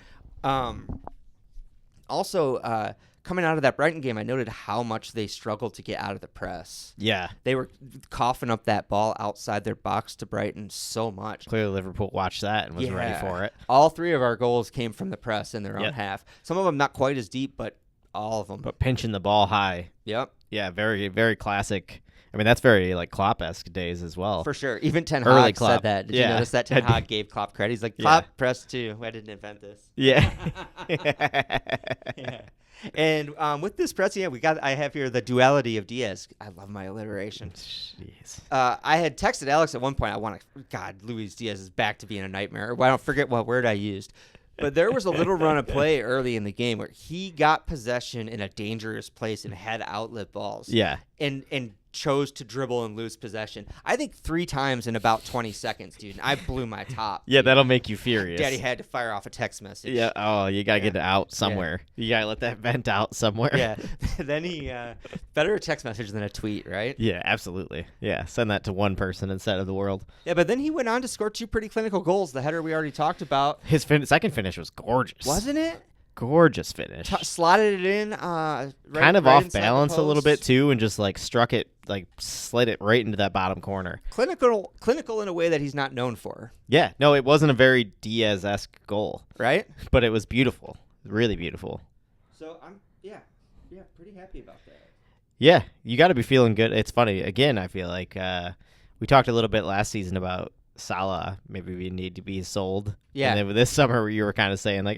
Also, coming out of that Brighton game, I noted how much they struggled to get out of the press. Yeah. They were coughing up that ball outside their box to Brighton so much. Clearly Liverpool watched that and was ready for it. All 3 of our goals came from the press in their own half. Some of them not quite as deep, but all of them. But pinching the ball high. Yep. Yeah, very, very classic. I mean, that's very like Klopp-esque days as well. For sure. Even Ten Hag said that. Did you notice that Ten Hag gave Klopp credit? He's like, Klopp pressed too. I didn't invent this. Yeah. Yeah. And with this press, I have here the duality of Diaz. I love my alliteration. Jeez. I had texted Alex at one point. Luis Diaz is back to being a nightmare. Well, I don't forget what word I used. But there was a little run of play early in the game where he got possession in a dangerous place and had outlet balls. Yeah. And chose to dribble and lose possession. I think 3 times in about 20 seconds, dude. And I blew my top. Yeah, that'll make you furious. Daddy had to fire off a text message. Yeah. Oh, you gotta get it out somewhere. Yeah. You gotta let that vent out somewhere. Yeah. Then he better a text message than a tweet, right? Yeah, absolutely. Yeah, send that to one person instead of the world. Yeah, but then he went on to score 2 pretty clinical goals. The header we already talked about. His second finish was gorgeous, wasn't it? Gorgeous finish. Slotted it in, kind of off balance a little bit too, and just like struck it, like slid it right into that bottom corner. Clinical in a way that he's not known for. Yeah, no, it wasn't a very Diaz-esque goal, right? But it was beautiful, really beautiful. So I'm pretty happy about that. Yeah, you got to be feeling good. It's funny. Again, I feel like we talked a little bit last season about Salah. Maybe we need to be sold. Yeah. And then this summer, you were kind of saying like,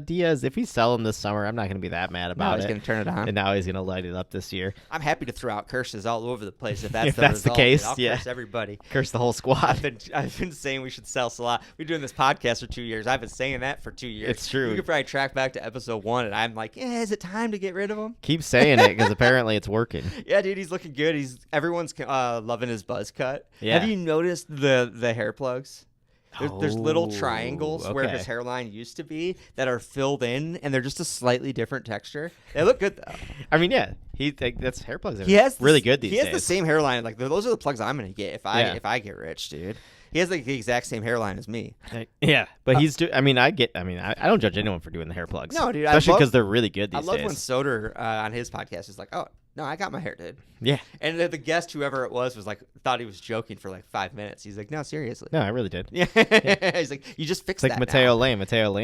Diaz, if we sell him this summer, I'm not going to be that mad about it. He's going to turn it on. And now he's going to light it up this year. I'm happy to throw out curses all over the place if that's if the that's result. the case. I'll curse everybody. Curse the whole squad. I've been saying we should sell Salah. We've been doing this podcast for 2 years. I've been saying that for 2 years. It's true. You could probably track back to episode 1, and I'm like, is it time to get rid of him? Keep saying it because apparently it's working. Yeah, dude, he's looking good. Everyone's loving his buzz cut. Yeah. Have you noticed the hair plugs? There's little triangles where his hairline used to be that are filled in, and they're just a slightly different texture. They look good though. I mean, yeah, that's hair plugs. He has really good these days. He has the same hairline. Like those are the plugs I'm gonna get if I get rich, dude. He has like the exact same hairline as me. Yeah, but I don't judge anyone for doing the hair plugs. No, dude, especially because they're really good these days. I love when Soder on his podcast is like, oh. No, I got my hair did. Yeah. And the guest, whoever it was like, thought he was joking for like 5 minutes. He's like, no, seriously. No, I really did. Yeah. He's like, you just fixed that. Like Mateo Lane,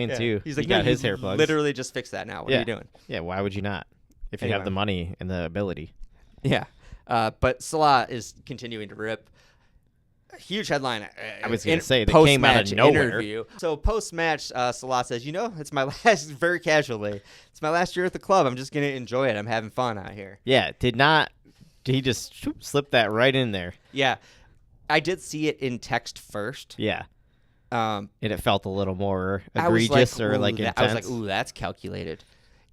too. He's like, he got his hair plugs. Literally just fixed that now. What are you doing? Yeah, why would you not? If you have the money and the ability. Yeah. But Salah is continuing to rip. A huge headline. I was going to say, they came out of nowhere. Interview. So post-match, Salah says, it's my last, very casually, it's my last year at the club. I'm just going to enjoy it. I'm having fun out here. Yeah, he just slipped that right in there. Yeah. I did see it in text first. Yeah. And it felt a little more egregious or like intense. I was like, ooh, that's calculated.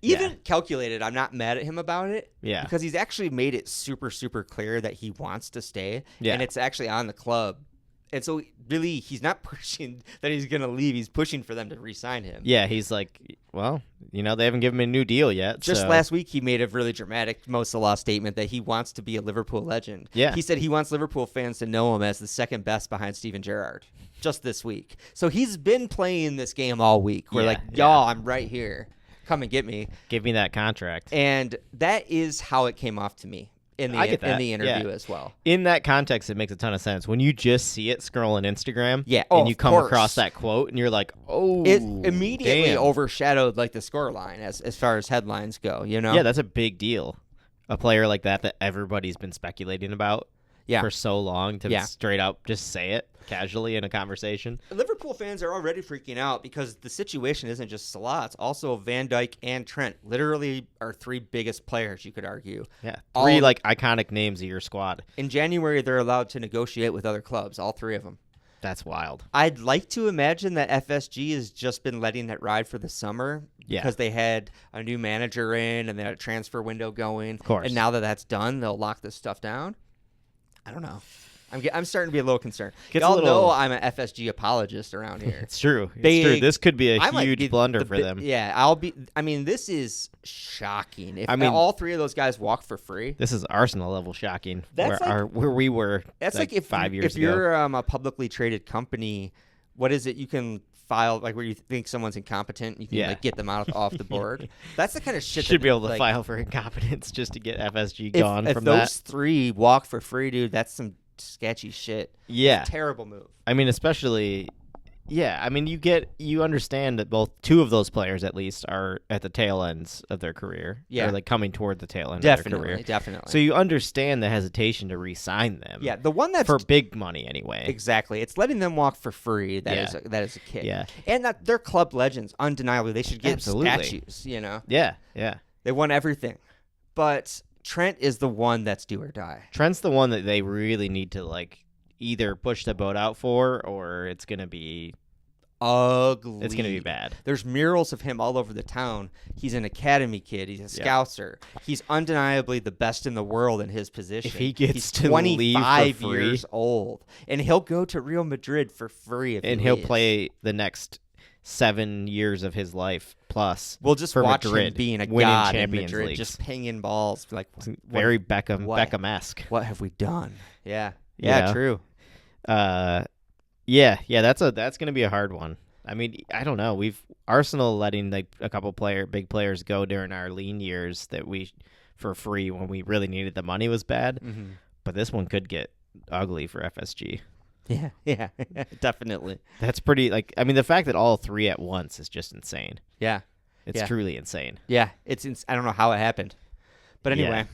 Even calculated, I'm not mad at him about it. Yeah. Because he's actually made it super, super clear that he wants to stay. Yeah. And it's actually on the club. And so really, he's not pushing that he's going to leave. He's pushing for them to re-sign him. Yeah, he's like, well, they haven't given me a new deal yet. Just last week, he made a really dramatic Mo Salah statement that he wants to be a Liverpool legend. Yeah. He said he wants Liverpool fans to know him as the second best behind Steven Gerrard. Just this week. So he's been playing this game all week. We're y'all, I'm right here. Come and get me. Give me that contract. And that is how it came off to me in the interview as well. In that context, it makes a ton of sense. When you just see it scrolling Instagram and you come across that quote and you're like, oh, it immediately overshadowed like the scoreline as far as headlines go, Yeah, that's a big deal. A player like that everybody's been speculating about for so long to straight up just say it casually in a conversation. Liverpool fans are already freaking out because the situation isn't just Salah, it's also Van Dijk and Trent. Literally our 3 biggest players, you could argue. Yeah, 3 like iconic names of your squad. In January, they're allowed to negotiate with other clubs, all 3 of them. That's wild. I'd like to imagine that FSG has just been letting it ride for the summer because they had a new manager in and they had a transfer window going. Of course. And now that that's done, they'll lock this stuff down. I don't know. I'm starting to be a little concerned. Y'all know I'm an FSG apologist around here. It's true. It's true. This could be a huge blunder for them. Yeah, this is shocking. If all three of those guys walk for free. This is Arsenal level shocking. That's where we were. That's like if 5 years ago. If you're a publicly traded company, what is it? You can file like where you think someone's incompetent, you can get them off the board. That's the kind of shit should be able to file for incompetence just to get FSG gone from that. If those three walk for free, dude, that's some sketchy shit. Yeah, terrible move. I mean, especially, you understand that two of those players at least are at the tail ends of their career. Yeah, or like coming toward the tail end of their career. Definitely. So you understand the hesitation to re-sign them. Yeah, the one that's for big money anyway. Exactly, it's letting them walk for free. That is a kick. Yeah, and that they're club legends. Undeniably, they should get statues. You know. Yeah. They won everything, but Trent is the one that's do or die. Trent's the one that they really need to like either push the boat out for, or it's gonna be ugly. It's gonna be bad. There's murals of him all over the town. He's an academy kid. He's a scouser. He's undeniably the best in the world in his position. If he gets He's to 25 leave for free, years old, and he'll go to Real Madrid for free. He'll play the next 7 years of his life plus. We'll just for watch Madrid, him being a winning god Champions in Madrid, Leagues. just pinging balls. Like very Beckham-esque. What have we done? Yeah, true. That's gonna be a hard one. I mean, I don't know. Arsenal letting like a couple big players go during our lean years that we for free when we really needed the money was bad. Mm-hmm. But this one could get ugly for FSG. Yeah, definitely. That's pretty. Like, I mean, the fact that all three at once is just insane. Yeah, it's truly insane. Yeah, I don't know how it happened, but anyway,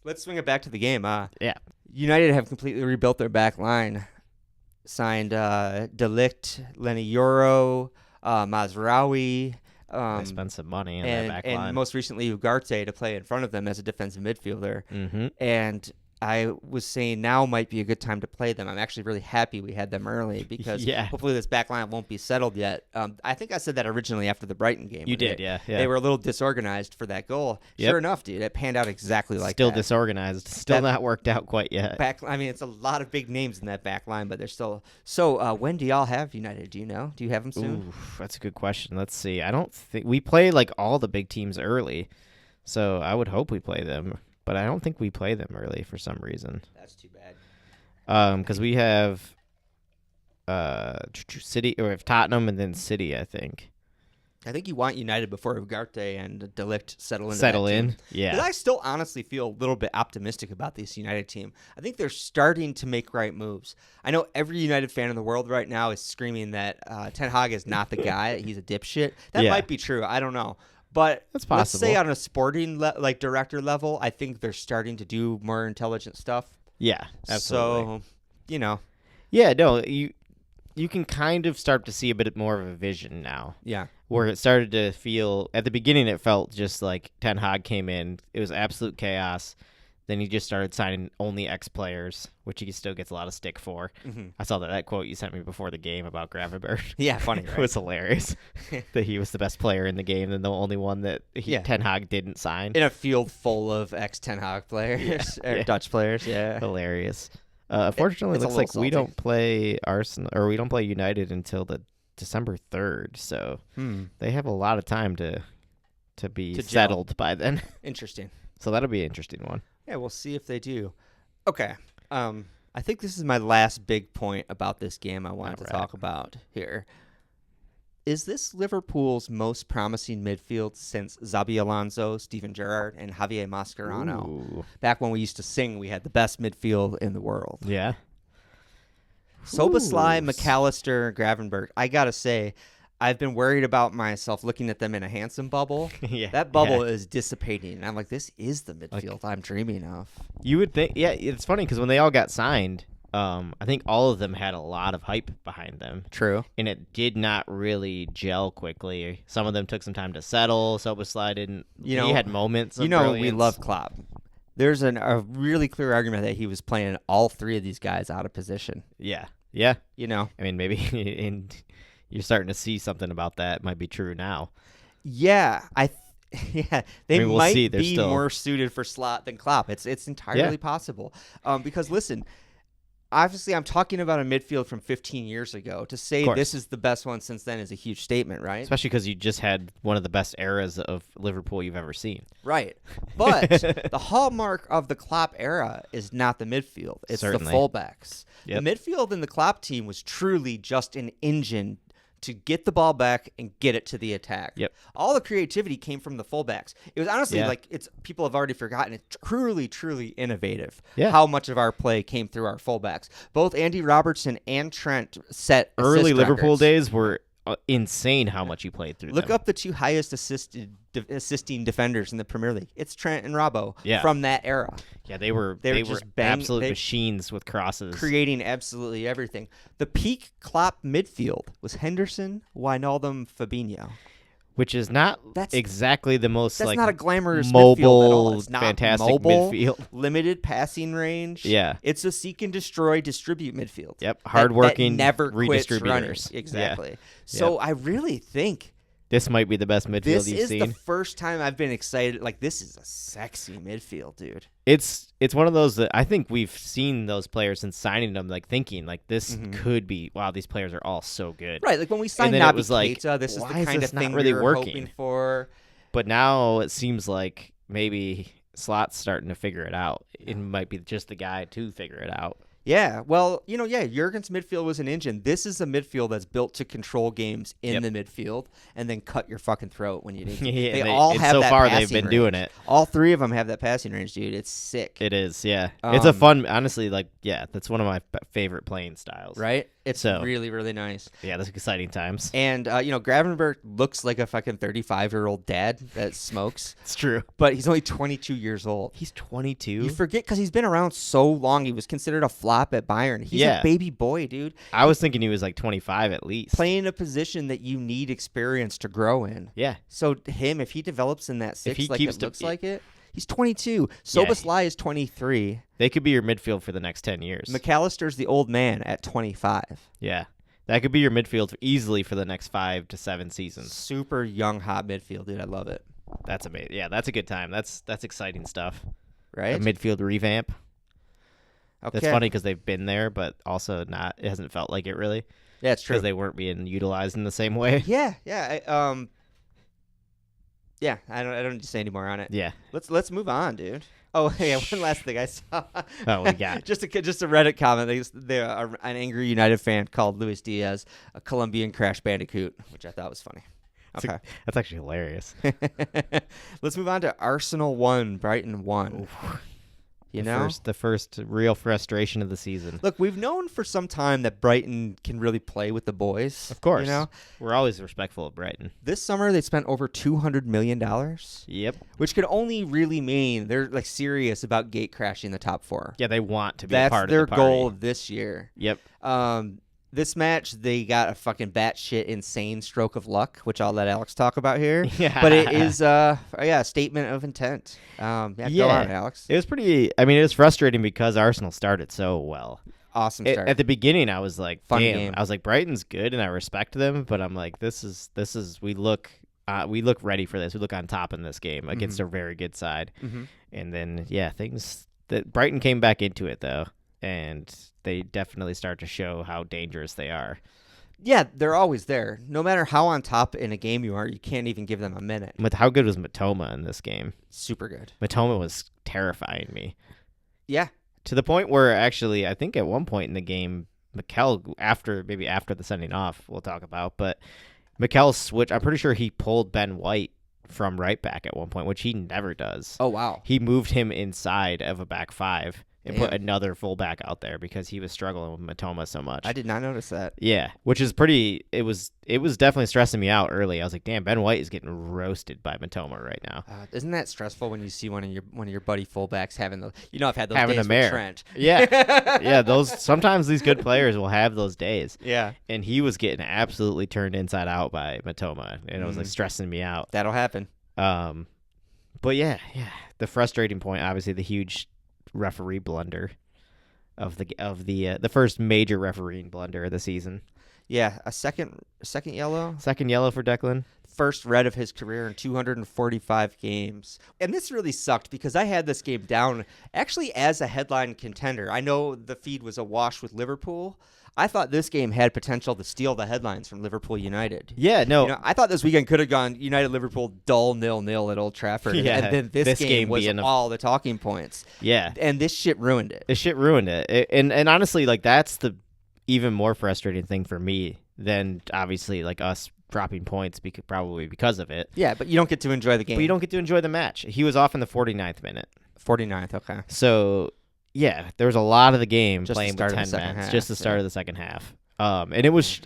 let's swing it back to the game. United have completely rebuilt their back line. Signed De Ligt, Lenny Yoro, Mazraoui. They spent some money on that back line. And most recently Ugarte to play in front of them as a defensive midfielder. Mm-hmm. And I was saying now might be a good time to play them. I'm actually really happy we had them early because hopefully this back line won't be settled yet. I think I said that originally after the Brighton game. You did, yeah. They were a little disorganized for that goal. Yep. Sure enough, dude, it panned out exactly like still that. Disorganized. Still not worked out quite yet. It's a lot of big names in that back line, but they're still. So when do y'all have United? Do you know? Do you have them soon? Ooh, that's a good question. Let's see. I don't think we play like all the big teams early, so I would hope we play them. But I don't think we play them early for some reason. That's too bad. Because we have City, or we have Tottenham and then City, I think. I think you want United before Ugarte and De Ligt settle in. Team. Yeah. Because I still honestly feel a little bit optimistic about this United team. I think they're starting to make right moves. I know every United fan in the world right now is screaming that Ten Hag is not the guy. He's a dipshit. That might be true. I don't know. But that's possible. Let's say on a sporting director level, I think they're starting to do more intelligent stuff. Yeah, absolutely. So, Yeah, no, you can kind of start to see a bit more of a vision now. Yeah. Where it started to feel, at the beginning it felt just like Ten Hag came in. It was absolute chaos. Then he just started signing only ex-players, which he still gets a lot of stick for. Mm-hmm. I saw that quote you sent me before the game about Gravenberch. Yeah, funny, right? It was hilarious that he was the best player in the game and the only one that Ten Hag didn't sign. In a field full of ex-Ten Hag players, or Dutch players, yeah. Hilarious. Unfortunately, it looks like we don't play Arsenal, or we don't play United until the December 3rd, so they have a lot of time to be settled by then. Interesting. So that'll be an interesting one. Yeah, we'll see if they do. Okay. I think this is my last big point about this game I wanted to talk about here. Is this Liverpool's most promising midfield since Xabi Alonso, Steven Gerrard, and Javier Mascherano? Ooh. Back when we used to sing, we had the best midfield in the world. Yeah. Szoboszlai, McAllister, Gravenberch. I got to say, I've been worried about myself looking at them in a handsome bubble. That bubble is dissipating. And I'm like, this is the midfield I'm dreaming of. You would think, it's funny because when they all got signed, I think all of them had a lot of hype behind them. True. And it did not really gel quickly. Some of them took some time to settle. Szoboszlai didn't. He had moments of brilliance. We love Klopp. There's a really clear argument that he was playing all three of these guys out of position. Yeah. Yeah. You know? I mean, maybe you're starting to see something about that. It might be true now. Yeah. Yeah, they we'll might see. be more suited for Slot than Klopp. It's entirely possible. Because, listen, obviously I'm talking about a midfield from 15 years ago. To say this is the best one since then is a huge statement, right? Especially because you just had one of the best eras of Liverpool you've ever seen. Right. But the hallmark of the Klopp era is not the midfield. It's the fullbacks. Yep. The midfield in the Klopp team was truly just an engine to get the ball back and get it to the attack. Yep. All the creativity came from the fullbacks. It was honestly people have already forgotten. It's truly, truly innovative how much of our play came through our fullbacks. Both Andy Robertson and Trent set early Liverpool records. days were insane how much you played through Look them. up the two highest assisting defenders in the Premier League. It's Trent and Robbo from that era. Yeah, they were absolute machines with crosses. Creating absolutely everything. The peak Klopp midfield was Henderson, Wijnaldum, Fabinho. Which is not exactly the most that's not a glamorous mobile, midfield at all. It's not fantastic mobile, midfield. Limited passing range. Yeah. It's a seek and destroy, distribute midfield. Yep, hardworking, that never quits redistributors. running. Exactly. Yeah. So I really think this might be the best midfield you've seen. This is the first time I've been excited. Like, this is a sexy midfield, dude. It's one of those that I think we've seen those players and signing them, like thinking like this could be, wow, these players are all so good. Right, like when we signed Naby Keita, this is the kind of thing we were hoping for. But now it seems like maybe Slot's starting to figure it out. It might be just the guy to figure it out. Yeah, well, Jurgen's midfield was an engine. This is a midfield that's built to control games in the midfield and then cut your fucking throat when you need to. They all have so that far passing they've been range. doing it. All three of them have that passing range, dude. It's sick. It is, yeah. It's a fun, honestly, that's one of my favorite playing styles. Right? It's really, really nice. Yeah, that's exciting times. And, Gravenberch looks like a fucking 35-year-old dad that smokes. It's true. But he's only 22 years old. He's 22? You forget because he's been around so long. He was considered a flop at Bayern. He's a baby boy, dude. I was thinking he was like 25 at least. Playing a position that you need experience to grow in. Yeah. So if he develops in that six like it looks like it, he's 22. Soboslai is 23. They could be your midfield for the next 10 years. McAllister's the old man at 25. Yeah. That could be your midfield easily for the next 5 to 7 seasons. Super young, hot midfield, dude. I love it. That's amazing. Yeah, that's a good time. That's exciting stuff. Right? A midfield revamp. Okay. That's funny because they've been there, but also not. It hasn't felt like it really. Yeah, it's true. Because they weren't being utilized in the same way. Yeah. I don't need to say any more on it. Yeah. Let's move on, dude. Oh, yeah, one last thing I saw. Oh, we got just a Reddit comment. An angry United fan called Luis Diaz a Colombian Crash Bandicoot, which I thought was funny. Okay. That's actually hilarious. Let's move on to Arsenal 1, Brighton 1. Oof. The first real frustration of the season. Look, we've known for some time that Brighton can really play with the boys. Of course. We're always respectful of Brighton. This summer, they spent over $200 million. Yep. Which could only really mean they're serious about gate crashing the top 4. Yeah, they want to be a part of the party. That's their goal this year. Yep. This match, they got a fucking batshit insane stroke of luck, which I'll let Alex talk about here. Yeah. But it is, a statement of intent. Go on, Alex. It was it was frustrating because Arsenal started so well. Awesome start. At the beginning, I was like, Fun damn. game. I was like, Brighton's good, and I respect them, but I'm like, we look ready for this. We look on top in this game against a very good side. Mm-hmm. And then, Brighton came back into it, though, and they definitely start to show how dangerous they are. Yeah, they're always there. No matter how on top in a game you are, you can't even give them a minute. How good was Matoma in this game? Super good. Matoma was terrifying me. Yeah. To the point where, actually, I think at one point in the game, Mikel, after the sending off, we'll talk about, but Mikel switched. I'm pretty sure he pulled Ben White from right back at one point, which he never does. Oh, wow. He moved him inside of a back 5 and Damn. put another fullback out there because he was struggling with Matoma so much. I did not notice that. Yeah, which is pretty. It was definitely stressing me out early. I was like, damn, Ben White is getting roasted by Matoma right now. Isn't that stressful when you see one of your buddy fullbacks having those? I've had those having days a mare. with Trent. Yeah, yeah. Sometimes these good players will have those days. Yeah, and he was getting absolutely turned inside out by Matoma, and it was like stressing me out. That'll happen. But yeah, the frustrating point, obviously, the huge referee blunder. of the first major refereeing blunder of the season. Yeah, a second yellow. Second yellow for Declan. First red of his career in 245 games. And this really sucked because I had this game down actually as a headline contender. I know the feed was awash with Liverpool. I thought this game had potential to steal the headlines from Liverpool United. Yeah, no. I thought this weekend could have gone United-Liverpool dull 0-0 at Old Trafford. Yeah, and then this game was all the talking points. Yeah. And this shit ruined it. This shit ruined it. And honestly, like, that's the even more frustrating thing for me than obviously like us dropping points probably because of it. Yeah, but you don't get to enjoy the game. But you don't get to enjoy the match. He was off in the 49th minute. 49th, okay. So, yeah, there was a lot of the game just playing with 10 men. Just the start of the second half. And it was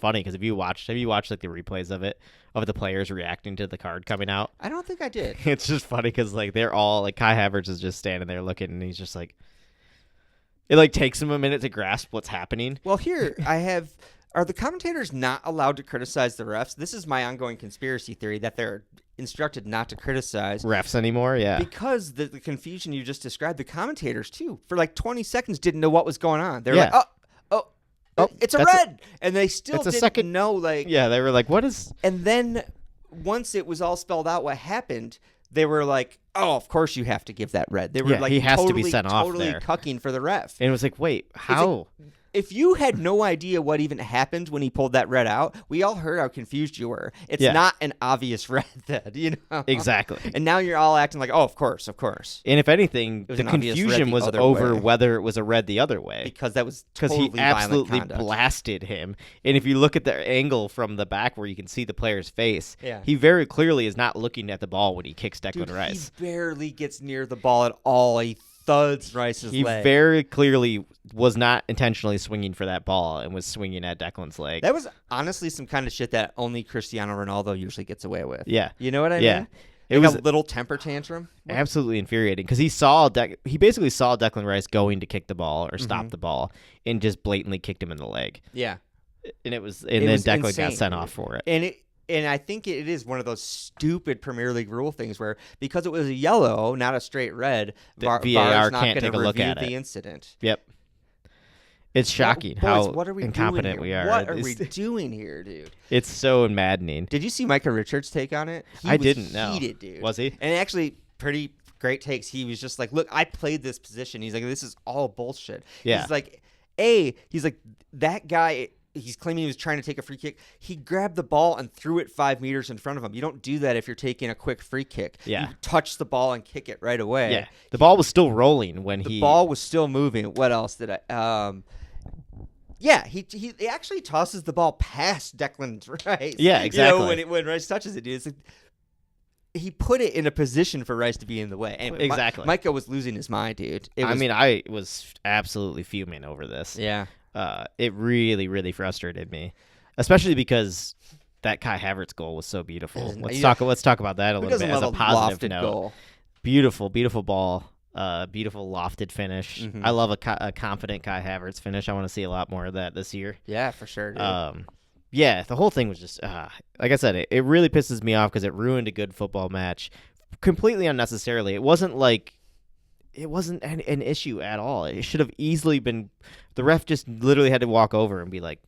funny because have you watched like the replays of it, of the players reacting to the card coming out? I don't think I did. It's just funny because like they're all like Kai Havertz is just standing there looking and he's just like, it like takes him a minute to grasp what's happening. Well, here are the commentators not allowed to criticize the refs? This is my ongoing conspiracy theory that they're instructed not to criticize refs anymore. Yeah, because the confusion you just described, the commentators too for like 20 seconds didn't know what was going on. They're like, oh, it's a red, and they still didn't know. Like, yeah, they were like, what is? And then once it was all spelled out what happened, they were like, oh, of course you have to give that red. They were like, he has to be sent off totally there. cucking for the ref. And it was like, wait, how? If you had no idea what even happened when he pulled that red out, we all heard how confused you were. It's not an obvious red then, you know? Exactly. And now you're all acting like, oh, of course. And if anything, the confusion was over whether it was a red the other way. Because that was totally he absolutely conduct. Blasted him. And if you look at the angle from the back where you can see the player's face, yeah. he very clearly is not looking at the ball when he kicks Declan Rice. He barely gets near the ball at all. He thuds Rice's leg. He very clearly was not intentionally swinging for that ball and was swinging at Declan's leg. That was honestly some kind of shit that only Cristiano Ronaldo usually gets away with. Yeah. You know what I mean? It was a little temper tantrum. Absolutely infuriating because he basically saw Declan Rice going to kick the ball or stop the ball and just blatantly kicked him in the leg. Yeah. And then Declan insane, got sent off for it. And I think it is one of those stupid Premier League rule things where because it was a yellow, not a straight red, VAR can't take a look at the incident. Yep. It's shocking how incompetent we are. What are we doing here, dude? It's so maddening. Did you see Micah Richards' take on it? I didn't know. Heated, dude. Was he? And actually, pretty great takes. He was just like, look, I played this position. He's like, this is all bullshit. Yeah. He's like, that guy... He's claiming he was trying to take a free kick. He grabbed the ball and threw it 5 meters in front of him. You don't do that if you're taking a quick free kick. Yeah. You touch the ball and kick it right away. Yeah. The ball was still rolling when the ball was still moving. What else did I... Yeah, he actually tosses the ball past Declan Rice. Yeah, exactly. You know, when Rice touches it, dude, it's like, he put it in a position for Rice to be in the way. Anyway, exactly. Micah was losing his mind, dude. I was absolutely fuming over this. Yeah. It really, really frustrated me, especially because that Kai Havertz goal was so beautiful. Let's talk about that a little bit as a positive note. Goal. Beautiful ball. Beautiful lofted finish. Mm-hmm. I love a confident Kai Havertz finish. I want to see a lot more of that this year. Yeah, for sure, dude. Yeah, the whole thing was just like I said, it really pisses me off because it ruined a good football match completely unnecessarily. It wasn't an issue at all. It should have easily been. The ref just literally had to walk over and be like,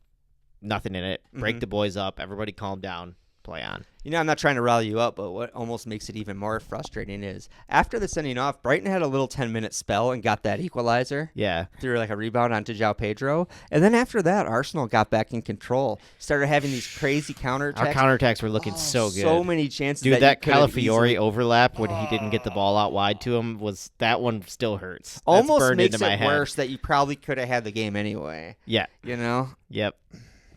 nothing in it. Break the boys up. Everybody calm down. Play on. You know, I'm not trying to rally you up, but what almost makes it even more frustrating is after the sending off, Brighton had a little 10-minute spell and got that equalizer. Yeah. Through like a rebound onto João Pedro. And then after that, Arsenal got back in control. Started having these crazy counterattacks. Our counterattacks were looking so good. So many chances. Dude, that Calafiori overlap when he didn't get the ball out wide to him, that one still hurts. Almost makes it worse that you probably could have had the game anyway. Yeah. You know? Yep.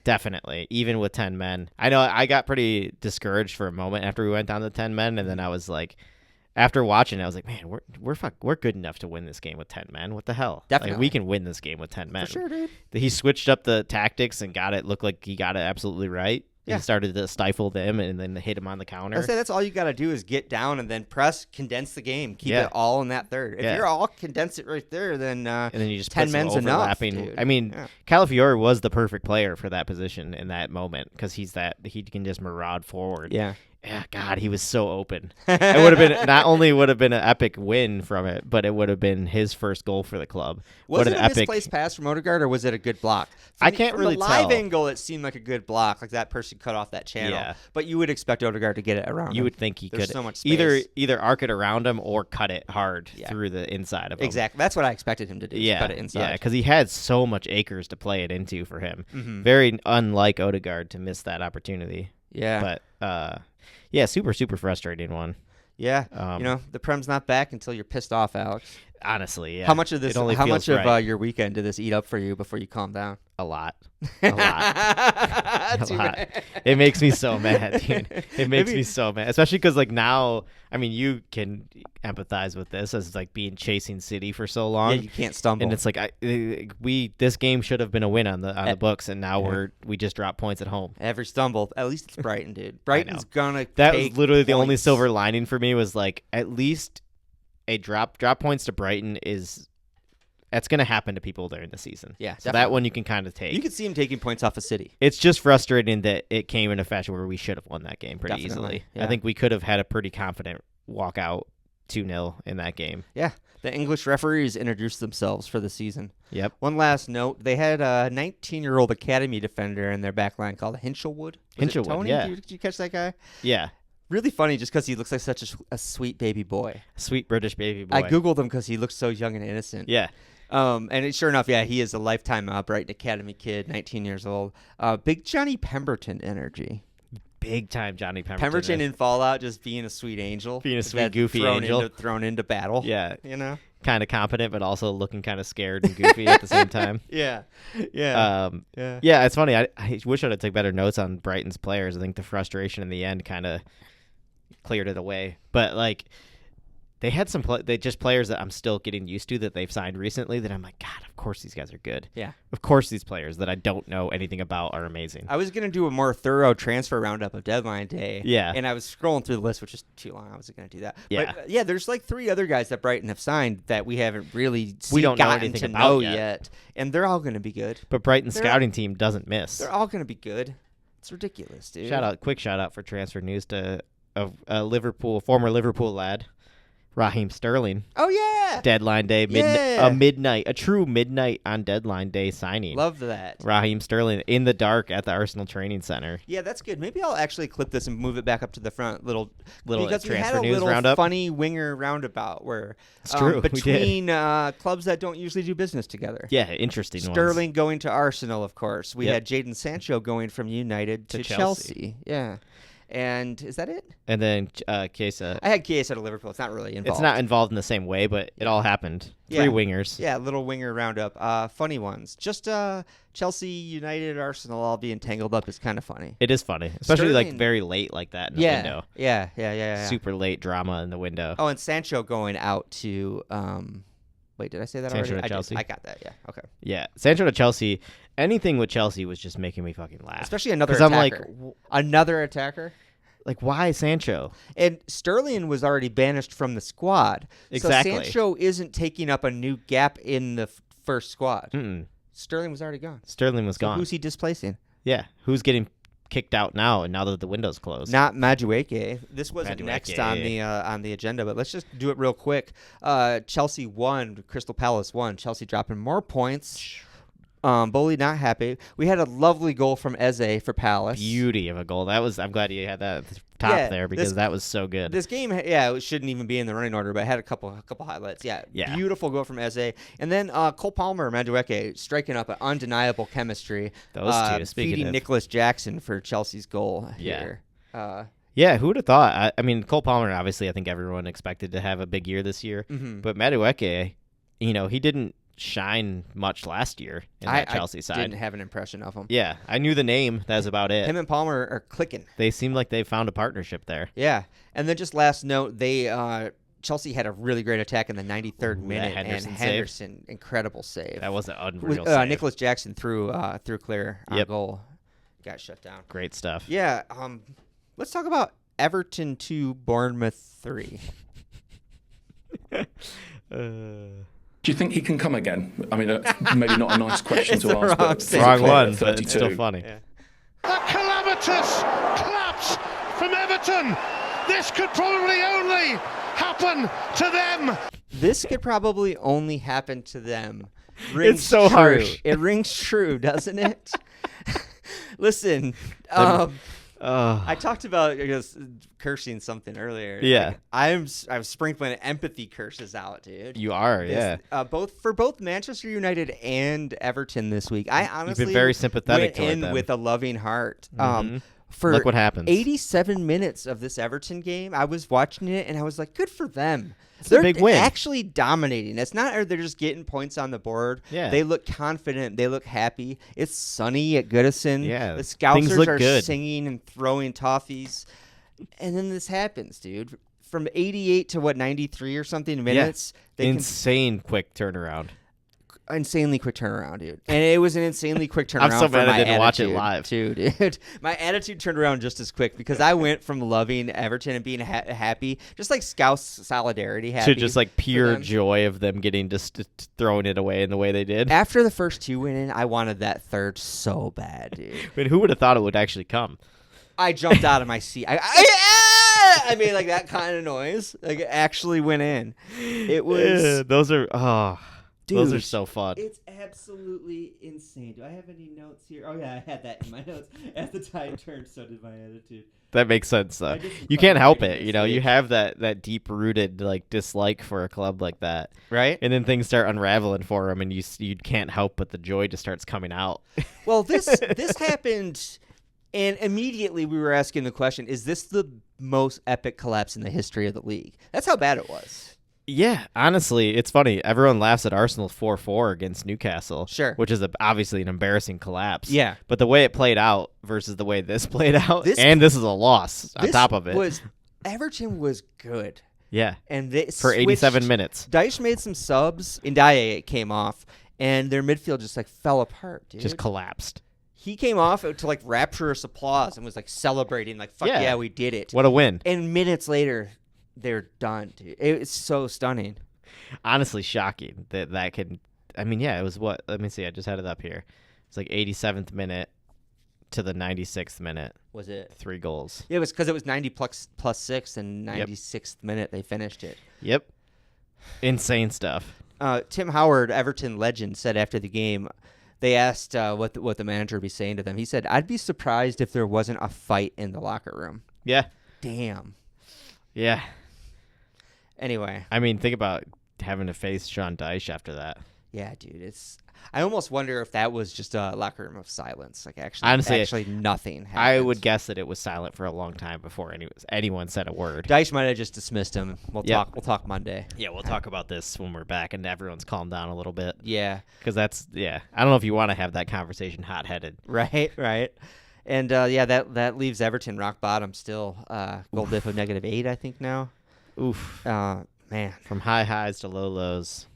Definitely, even with 10 men. I know I got pretty discouraged for a moment after we went down to 10 men, and then I was like, after watching it, I was like, man, we're good enough to win this game with 10 men. What the hell? Definitely. Like, we can win this game with 10 men. For sure, dude. He switched up the tactics and looked like he got it absolutely right. Yeah. He started to stifle them and then hit him on the counter. I say that's all you got to do is get down and then press, condense the game, keep it all in that third. If you're all condense it right there, then and then you just 10 men's enough. Dude. I mean, Calafiori was the perfect player for that position in that moment because he can just maraud forward. Yeah. Yeah, God, he was so open. It would have been not only would have been an epic win from it, but it would have been his first goal for the club. Was it a misplaced pass from Odegaard, or was it a good block? I can't really tell. From the live angle, it seemed like a good block, like that person cut off that channel. Yeah. But you would expect Odegaard to get it around him. You would think he There's could so much space. either arc it around him or cut it hard through the inside of him. Exactly. That's what I expected him to do. Yeah, cut it inside. Yeah, because he had so much acres to play it into for him. Very unlike Odegaard to miss that opportunity. Yeah. But yeah, super frustrating one. Yeah, the Prem's not back until you're pissed off, Alex. Honestly, yeah. How much of this? How much of your weekend did this eat up for you before you calm down? A lot. A lot. It makes me so mad, dude. It makes me so mad, especially because now, I mean, you can empathize with this as being chasing City for so long. Yeah, you can't stumble. And it's this game should have been a win on the books, and now we just dropped points at home. Every stumble, at least it's Brighton, dude. Brighton's gonna. That was literally the only silver lining for me was at least a drop points to Brighton that's going to happen to people during the season. Yeah, so that one you can kind of take. You could see him taking points off of City. It's just frustrating that it came in a fashion where we should have won that game pretty easily. Yeah. I think we could have had a pretty confident walkout 2-0 in that game. Yeah, the English referees introduced themselves for the season. Yep. One last note, they had a 19-year-old academy defender in their back line called Hinchelwood. Tony? Yeah. Did you catch that guy? Yeah. Really funny just because he looks like such a sweet baby boy. Sweet British baby boy. I Googled him because he looks so young and innocent. Yeah. Sure enough, he is a lifetime Brighton Academy kid, 19 years old. Big Johnny Pemberton energy. Big time Johnny Pemberton. Pemberton in Fallout just being a sweet angel. Being a sweet, goofy angel. Thrown into battle. Yeah. Kind of competent, but also looking kind of scared and goofy at the same time. Yeah. Yeah, it's funny. I wish I would have taken better notes on Brighton's players. I think the frustration in the end kind of cleared it away. But, they had some players that I'm still getting used to that they've signed recently that I'm like, God, of course these guys are good. Yeah. Of course these players that I don't know anything about are amazing. I was going to do a more thorough transfer roundup of deadline day. Yeah. And I was scrolling through the list, which is too long. I wasn't going to do that. Yeah. But, there's 3 other guys that Brighton have signed that we haven't really gotten to know yet. And they're all going to be good. But Brighton's scouting team doesn't miss. They're all going to be good. It's ridiculous, dude. Quick shout out for transfer news to a former Liverpool lad. Raheem Sterling. Oh, yeah. Deadline day, a true midnight on deadline day signing. Love that. Raheem Sterling in the dark at the Arsenal Training Center. Yeah, that's good. Maybe I'll actually clip this and move it back up to the front because transfer we had a news little roundup. Funny winger roundabout where it's true. Between clubs that don't usually do business together. Yeah, interesting Sterling going to Arsenal, of course. We had Jadon Sancho going from United to Chelsea. Yeah. And is that it? And then Chiesa. I had Chiesa to Liverpool. It's not really involved. It's not involved in the same way, but it all happened. 3 wingers. Yeah, little winger roundup. Funny ones. Just Chelsea, United, Arsenal all being tangled up is kind of funny. It is funny, especially very late like that in the window. Yeah. Super late drama in the window. Oh, and Sancho going out to wait, did I say that Sancho already? to Chelsea. I got that. Yeah. Okay. Yeah, Sancho to Chelsea. Anything with Chelsea was just making me fucking laugh. Especially another attacker. Another attacker? Why Sancho? And Sterling was already banished from the squad. Exactly. So Sancho isn't taking up a new gap in the first squad. Mm-mm. Sterling was already gone. Sterling was gone. Who's he displacing? Yeah. Who's getting kicked out now that the window's closed? Not Madueke. This wasn't next on the agenda, but let's just do it real quick. Chelsea won. Crystal Palace won. Chelsea dropping more points. Bowley not happy. We had a lovely goal from Eze for Palace. Beauty of a goal. I'm glad you had that at the top there because that was so good. This game, it shouldn't even be in the running order, but it had a couple highlights. Yeah. Beautiful goal from Eze. And then Cole Palmer, Madueke, striking up an undeniable chemistry. Those two. Beating Nicholas Jackson for Chelsea's goal here. Yeah, who would have thought? I mean, Cole Palmer, obviously, I think everyone expected to have a big year this year. Mm-hmm. But Madueke, he didn't shine much last year in that Chelsea side. I didn't have an impression of him. Yeah, I knew the name. That's about it. Him and Palmer are clicking. They seem like they found a partnership there. Yeah, and then just last note, Chelsea had a really great attack in the 93rd minute, and Henderson, incredible save. That was an unreal save. Nicholas Jackson threw clear on goal. Got shut down. Great stuff. Yeah, let's talk about Everton 2, Bournemouth 3. Do you think he can come again? I mean, maybe not a nice question to ask, but wrong one, but it's still funny. Yeah. The calamitous collapse from Everton. This could probably only happen to them. This could probably only happen to them. It's so true. harsh. It rings true, doesn't it? Listen, I talked about cursing something earlier. Yeah. Like, I'm sprinkling empathy curses out, dude. You are, yeah. Both Manchester United and Everton this week. I honestly You've been very sympathetic went in toward them. with a loving heart. For look what happens. 87 minutes of this Everton game, I was watching it and I was like, good for them. They're a big win. Actually dominating. It's not they're just getting points on the board. Yeah. They look confident. They look happy. It's sunny at Goodison. Yeah. The Things Scousers look are good. singing and throwing toffees. And then this happens, dude. From 88 to 93 or something minutes. Yeah. Insane quick turnaround. Insanely quick turnaround, dude. And it was an insanely quick turnaround. I'm so mad I didn't watch it attitude, live. too, dude. My attitude turned around just as quick because I went from loving Everton and being happy, just like Scouse solidarity happy. To just like pure joy of them getting just throwing it away in the way they did. After the first two went in, I wanted that third so bad, dude. But who would have thought it would actually come? I jumped out of my seat. I made like that kind of noise. Like it actually went in. It was. Those are Dude, those are so fun. It's absolutely insane. Do I have any notes here? Oh, yeah, I had that in my notes. As the tide turned, so did my attitude. That makes sense, though. You can't help it. You know, you have that deep-rooted like dislike for a club like that. Right. And then things start unraveling for them, and you can't help but the joy just starts coming out. Well, this happened, and immediately we were asking the question, is this the most epic collapse in the history of the league? That's how bad it was. Yeah, honestly, it's funny. Everyone laughs at Arsenal's 4-4 against Newcastle. Sure. Which is obviously an embarrassing collapse. Yeah. But the way it played out versus the way this played out, this is a loss on top of it. Everton was good. Yeah. And they for 87 minutes. Dyche made some subs. Ndiaye came off, and their midfield just like fell apart, dude. Just collapsed. He came off to like rapturous applause and was like celebrating, like, fuck yeah, we did it. What a win. And minutes later, they're done, dude. It's so stunning. Honestly, shocking that could. I mean, yeah, it was what? Let me see. I just had it up here. It's like 87th minute to the 96th minute. Was it 3 goals? It was because it was 90 plus 6, and 96th minute they finished it. Yep. Insane stuff. Tim Howard, Everton legend, said after the game, they asked what the manager would be saying to them. He said, "I'd be surprised if there wasn't a fight in the locker room." Yeah. Damn. Yeah. Anyway, I mean, think about having to face Sean Dyche after that. Yeah, dude, I almost wonder if that was just a locker room of silence. Like actually nothing happened. I would guess that it was silent for a long time before anyone said a word. Dyche might have just dismissed him. We'll talk Monday. Yeah, we'll talk about this when we're back and everyone's calmed down a little bit. Yeah, because I don't know if you want to have that conversation hot-headed. Right. And that leaves Everton rock bottom still. Goal diff of -8, I think now. Oof. Man. From high highs to low lows.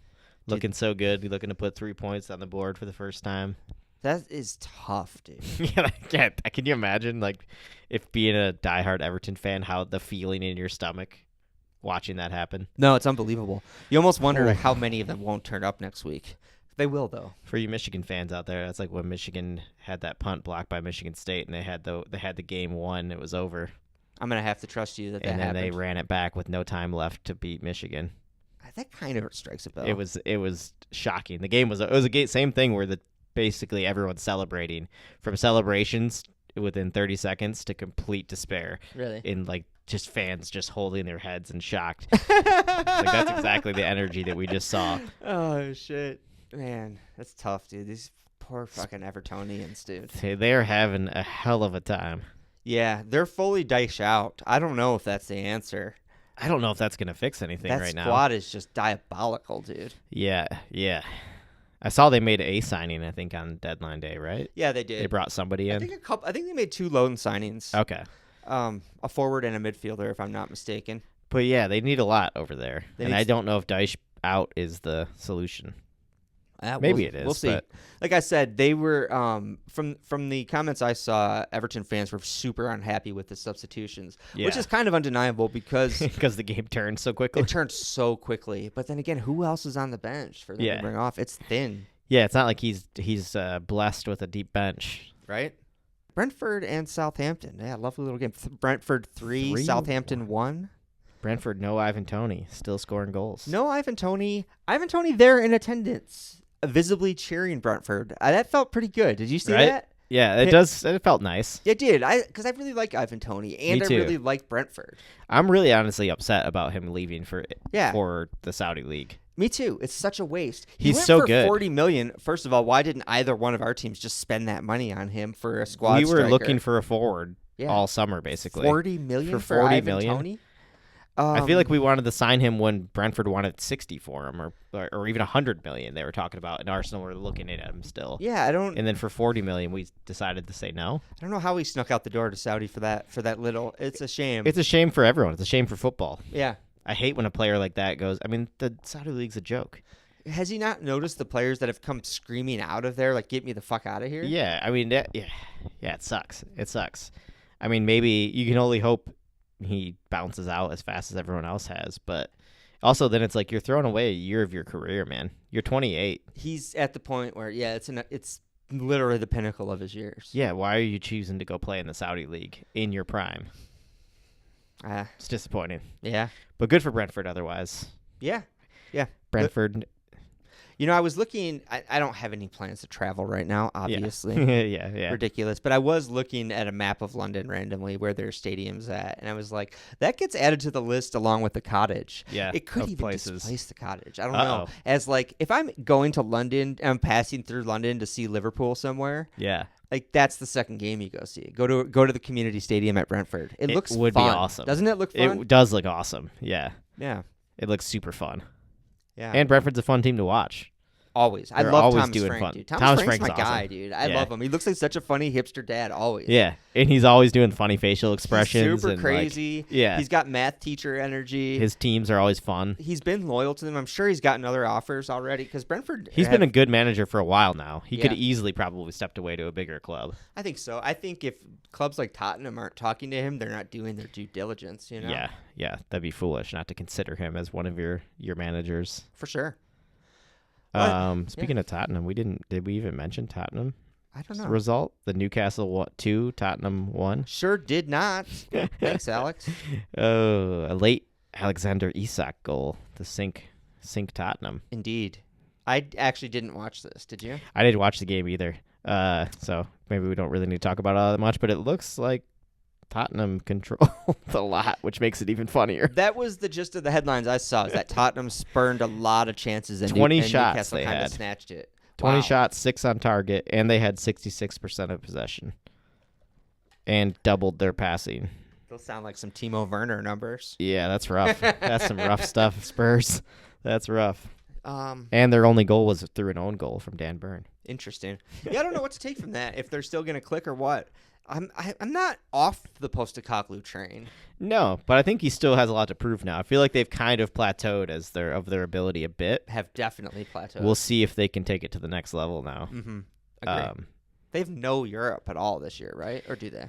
Looking so good. You're looking to put 3 points on the board for the first time. That is tough, dude. Yeah, can you imagine, like, if being a diehard Everton fan, how the feeling in your stomach watching that happen? No, it's unbelievable. You almost wonder how many of them won't turn up next week. They will, though. For you Michigan fans out there, that's like when Michigan had that punt blocked by Michigan State, and they had the game won. It was over. I'm gonna have to trust you that happened. And then they ran it back with no time left to beat Michigan. That kind of strikes a bell. It was shocking. The game was same thing where basically everyone's celebrating, from celebrations within 30 seconds to complete despair. Really? In like just fans just holding their heads and shocked. Like that's exactly the energy that we just saw. Oh shit, man, that's tough, dude. These poor fucking Evertonians, dude. Hey, they're having a hell of a time. Yeah, they're fully Dyche out. I don't know if that's the answer. I don't know if that's going to fix anything right now. That squad is just diabolical, dude. Yeah. I saw they made a signing, I think, on deadline day, right? Yeah, they did. They brought somebody in. I think they made 2 loan signings. Okay. A forward and a midfielder, if I'm not mistaken. But yeah, they need a lot over there. I don't know if Dyche out is the solution. Maybe it is. We'll see. Like I said, they were from the comments I saw, Everton fans were super unhappy with the substitutions, which is kind of undeniable because the game turned so quickly. It turned so quickly. But then again, who else is on the bench for them to bring off? It's thin. Yeah, it's not like he's blessed with a deep bench, right? Brentford and Southampton. Yeah, lovely little game. Brentford 3, Southampton 1. Brentford, no Ivan Toney, still scoring goals. No Ivan Toney. Ivan Toney there in attendance, visibly cheering Brentford. That felt pretty good. Did you see that? Yeah, it does. It felt nice. It did. Because I really like Ivan Toney, and I really like Brentford. I'm really honestly upset about him leaving for the Saudi League. Me too. It's such a waste. He's went so for good. $40 million. First of all, why didn't either one of our teams just spend that money on him for a squad We were striker? looking for a forward all summer, basically. $40 million for $40 Ivan million? Toney? I feel like we wanted to sign him when Brentford wanted 60 for him, or even 100 million. They were talking about, and Arsenal were looking at him still. Yeah, And then for 40 million, we decided to say no. I don't know how we snuck out the door to Saudi for that little. It's a shame. It's a shame for everyone. It's a shame for football. Yeah. I hate when a player like that goes. I mean, the Saudi League's a joke. Has he not noticed the players that have come screaming out of there, like, get me the fuck out of here? Yeah, I mean, it sucks. It sucks. I mean, maybe you can only hope he bounces out as fast as everyone else has, but also then it's like you're throwing away a year of your career, man. You're 28. He's at the point where it's literally the pinnacle of his years. Yeah, why are you choosing to go play in the Saudi League in your prime? It's disappointing. Yeah. But good for Brentford otherwise. Yeah. Brentford. I was looking. I don't have any plans to travel right now, obviously. Yeah. Ridiculous. But I was looking at a map of London randomly where their stadium's at, and I was like, that gets added to the list along with the Cottage. Yeah, it could of even places. displace the Cottage. I don't know. As like, if I'm going to London and I'm passing through London to see Liverpool somewhere, yeah, like that's the second game you go see. Go to the community stadium at Brentford. It looks would fun. be awesome. Doesn't it look fun? It does look awesome. Yeah. Yeah. It looks super fun. Yeah. And Brentford's a fun team to watch. Always. I They're love always Thomas doing Frank, fun. dude. Thomas Frank's my Frank's guy, awesome. dude. I love him. He looks like such a funny hipster dad always. Yeah. And he's always doing funny facial expressions. He's super and crazy. yeah. He's got math teacher energy. His teams are always fun. He's been loyal to them. I'm sure he's gotten other offers already because Brentford. He's been a good manager for a while now. He could easily probably stepped away to a bigger club. I think so. I think if clubs like Tottenham aren't talking to him, they're not doing their due diligence, Yeah. That'd be foolish not to consider him as one of your managers. For sure. Speaking of Tottenham, did we even mention Tottenham? I don't know. Result? The Newcastle 2, Tottenham 1. Sure did not. Thanks, Alex. Oh, a late Alexander Isak goal to sink Tottenham. Indeed. I actually didn't watch this. Did you? I didn't watch the game either. So maybe we don't really need to talk about it all that much, but it looks like Tottenham controlled a lot, which makes it even funnier. That was the gist of the headlines I saw, is that Tottenham spurned a lot of chances and 20 and shots Newcastle they kind had. of snatched it. 20 shots, 6 on target, and they had 66% of possession and doubled their passing. Those sound like some Timo Werner numbers. Yeah, that's rough. That's some rough stuff, Spurs. That's rough. And their only goal was through an own goal from Dan Burn. Interesting. Yeah, I don't know what to take from that, if they're still going to click or what. I'm not off the Postecoglou train. No, but I think he still has a lot to prove now. I feel like they've kind of plateaued as their ability a bit. Have definitely plateaued. We'll see if they can take it to the next level now. Mm-hmm. Agreed. They have no Europe at all this year, right? Or do they?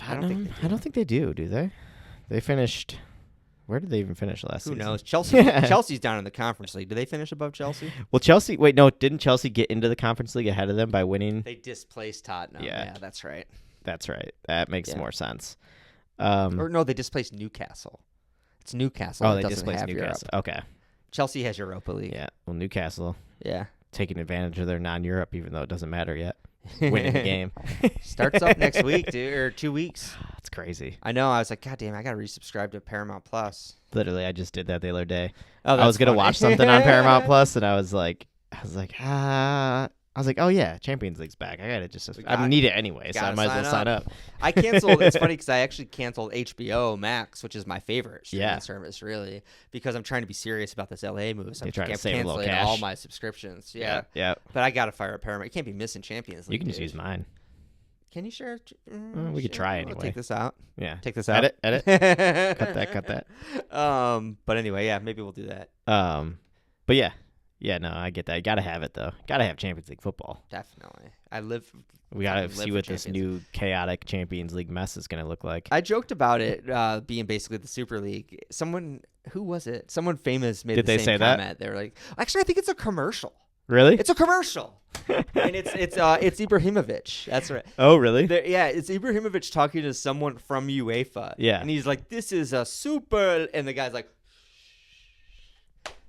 I don't think they do they? They finished. Where did they even finish last season? Who knows? Chelsea's down in the Conference League. Did they finish above Chelsea? Well, Chelsea. Wait, no. Didn't Chelsea get into the Conference League ahead of them by winning? They displaced Tottenham. Yeah, that's right. That's right. That makes more sense. Or no, they displaced Newcastle. It's Newcastle. Oh, they displaced Newcastle. Europe. Okay. Chelsea has Europa League. Yeah. Well, Newcastle. Yeah. Taking advantage of their non-Europe, even though it doesn't matter yet. Winning the game. Starts up next week, dude, or 2 weeks. That's crazy. I know. I was like, God damn, I got to resubscribe to Paramount Plus. Literally, I just did that the other day. Oh, I was going to watch something on Paramount Plus, and I was like, oh yeah, Champions League's back. I gotta just, I need it anyway, so I might as well sign up. I canceled. It's funny because I actually canceled HBO Max, which is my favorite streaming service, really, because I'm trying to be serious about this LA move. So I'm canceling all my subscriptions. Yeah. But I gotta fire up Paramount. You can't be missing Champions League. You can just use mine. Can you share? We could try anyway. We'll take this out. Yeah. Take this out. Edit. Cut that. But anyway, yeah, maybe we'll do that. But yeah. Yeah, no, I get that. You gotta have it though. Gotta have Champions League football. Definitely. We gotta see what this new chaotic Champions League mess is gonna look like. I joked about it being basically the Super League. Who was it? Someone famous made Did the they same say comment. that? They were like, actually, I think it's a commercial. Really? It's a commercial. And it's Ibrahimovic. That's right. Oh, really? It's Ibrahimovic talking to someone from UEFA. Yeah. And he's like, "This is a super," and the guy's like,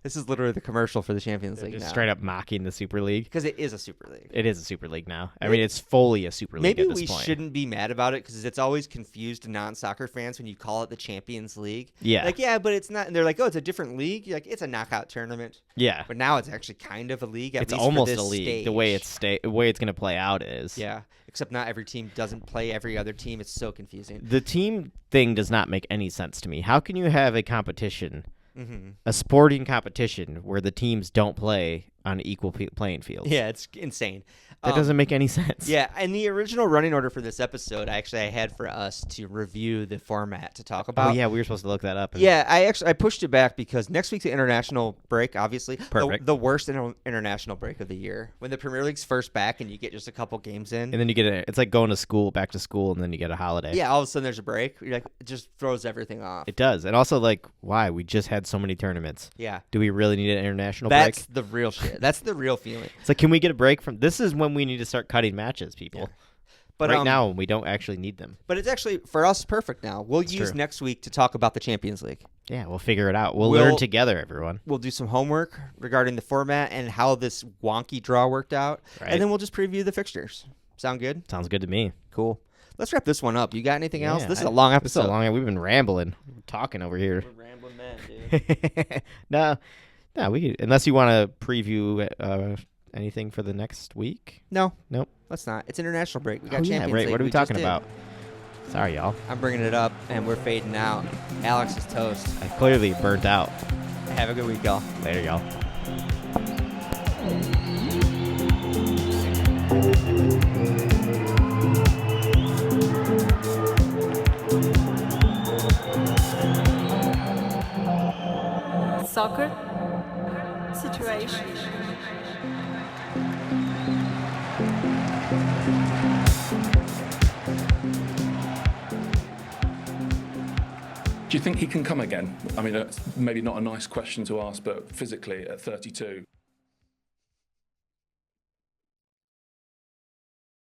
this is literally the commercial for the Champions League just now. straight up mocking the Super League. Because it is a Super League. It is a Super League now. I mean, it's fully a Super League at this point. Maybe we shouldn't be mad about it because it's always confused non-soccer fans when you call it the Champions League. Yeah. Like, yeah, but it's not. And they're like, oh, it's a different league. You're like, it's a knockout tournament. Yeah. But now it's actually kind of a league. At It's least almost for this a league. stage. The way it's going to play out is. Yeah. Except not every team doesn't play every other team. It's so confusing. The team thing does not make any sense to me. How can you have a competition, a sporting competition, where the teams don't play on equal playing fields? Yeah, it's insane. That doesn't make any sense. Yeah, and the original running order for this episode, I had for us to review the format to talk about. Oh yeah, we were supposed to look that up. Yeah, I pushed it back because next week's the international break, obviously. Perfect. The worst international break of the year. When the Premier League's first back and you get just a couple games in. And then you get it's like going to school, back to school, and then you get a holiday. Yeah, all of a sudden there's a break. You're like, it just throws everything off. It does. And also, like, why? We just had so many tournaments. Yeah. Do we really need an international break? That's the real shit. That's the real feeling. It's like, can we get a break from... This is when we need to start cutting matches, people. Yeah. But right now, we don't actually need them. But it's actually, for us, perfect now. We'll use next week to talk about the Champions League. Yeah, we'll figure it out. We'll learn together, everyone. We'll do some homework regarding the format and how this wonky draw worked out. Right. And then we'll just preview the fixtures. Sound good? Sounds good to me. Cool. Let's wrap this one up. You got anything else? This is a long episode. We've been rambling. We're talking over here. We're rambling men, dude. No, unless you want to preview anything for the next week? No. Nope. Let's not. It's international break. We got Champions League. What are we talking about? Sorry, y'all. I'm bringing it up, and we're fading out. Alex is toast. I clearly burnt out. Have a good week, y'all. Later, y'all. Soccer situation. Do you think he can come again? I mean, it's maybe not a nice question to ask, but physically at 32.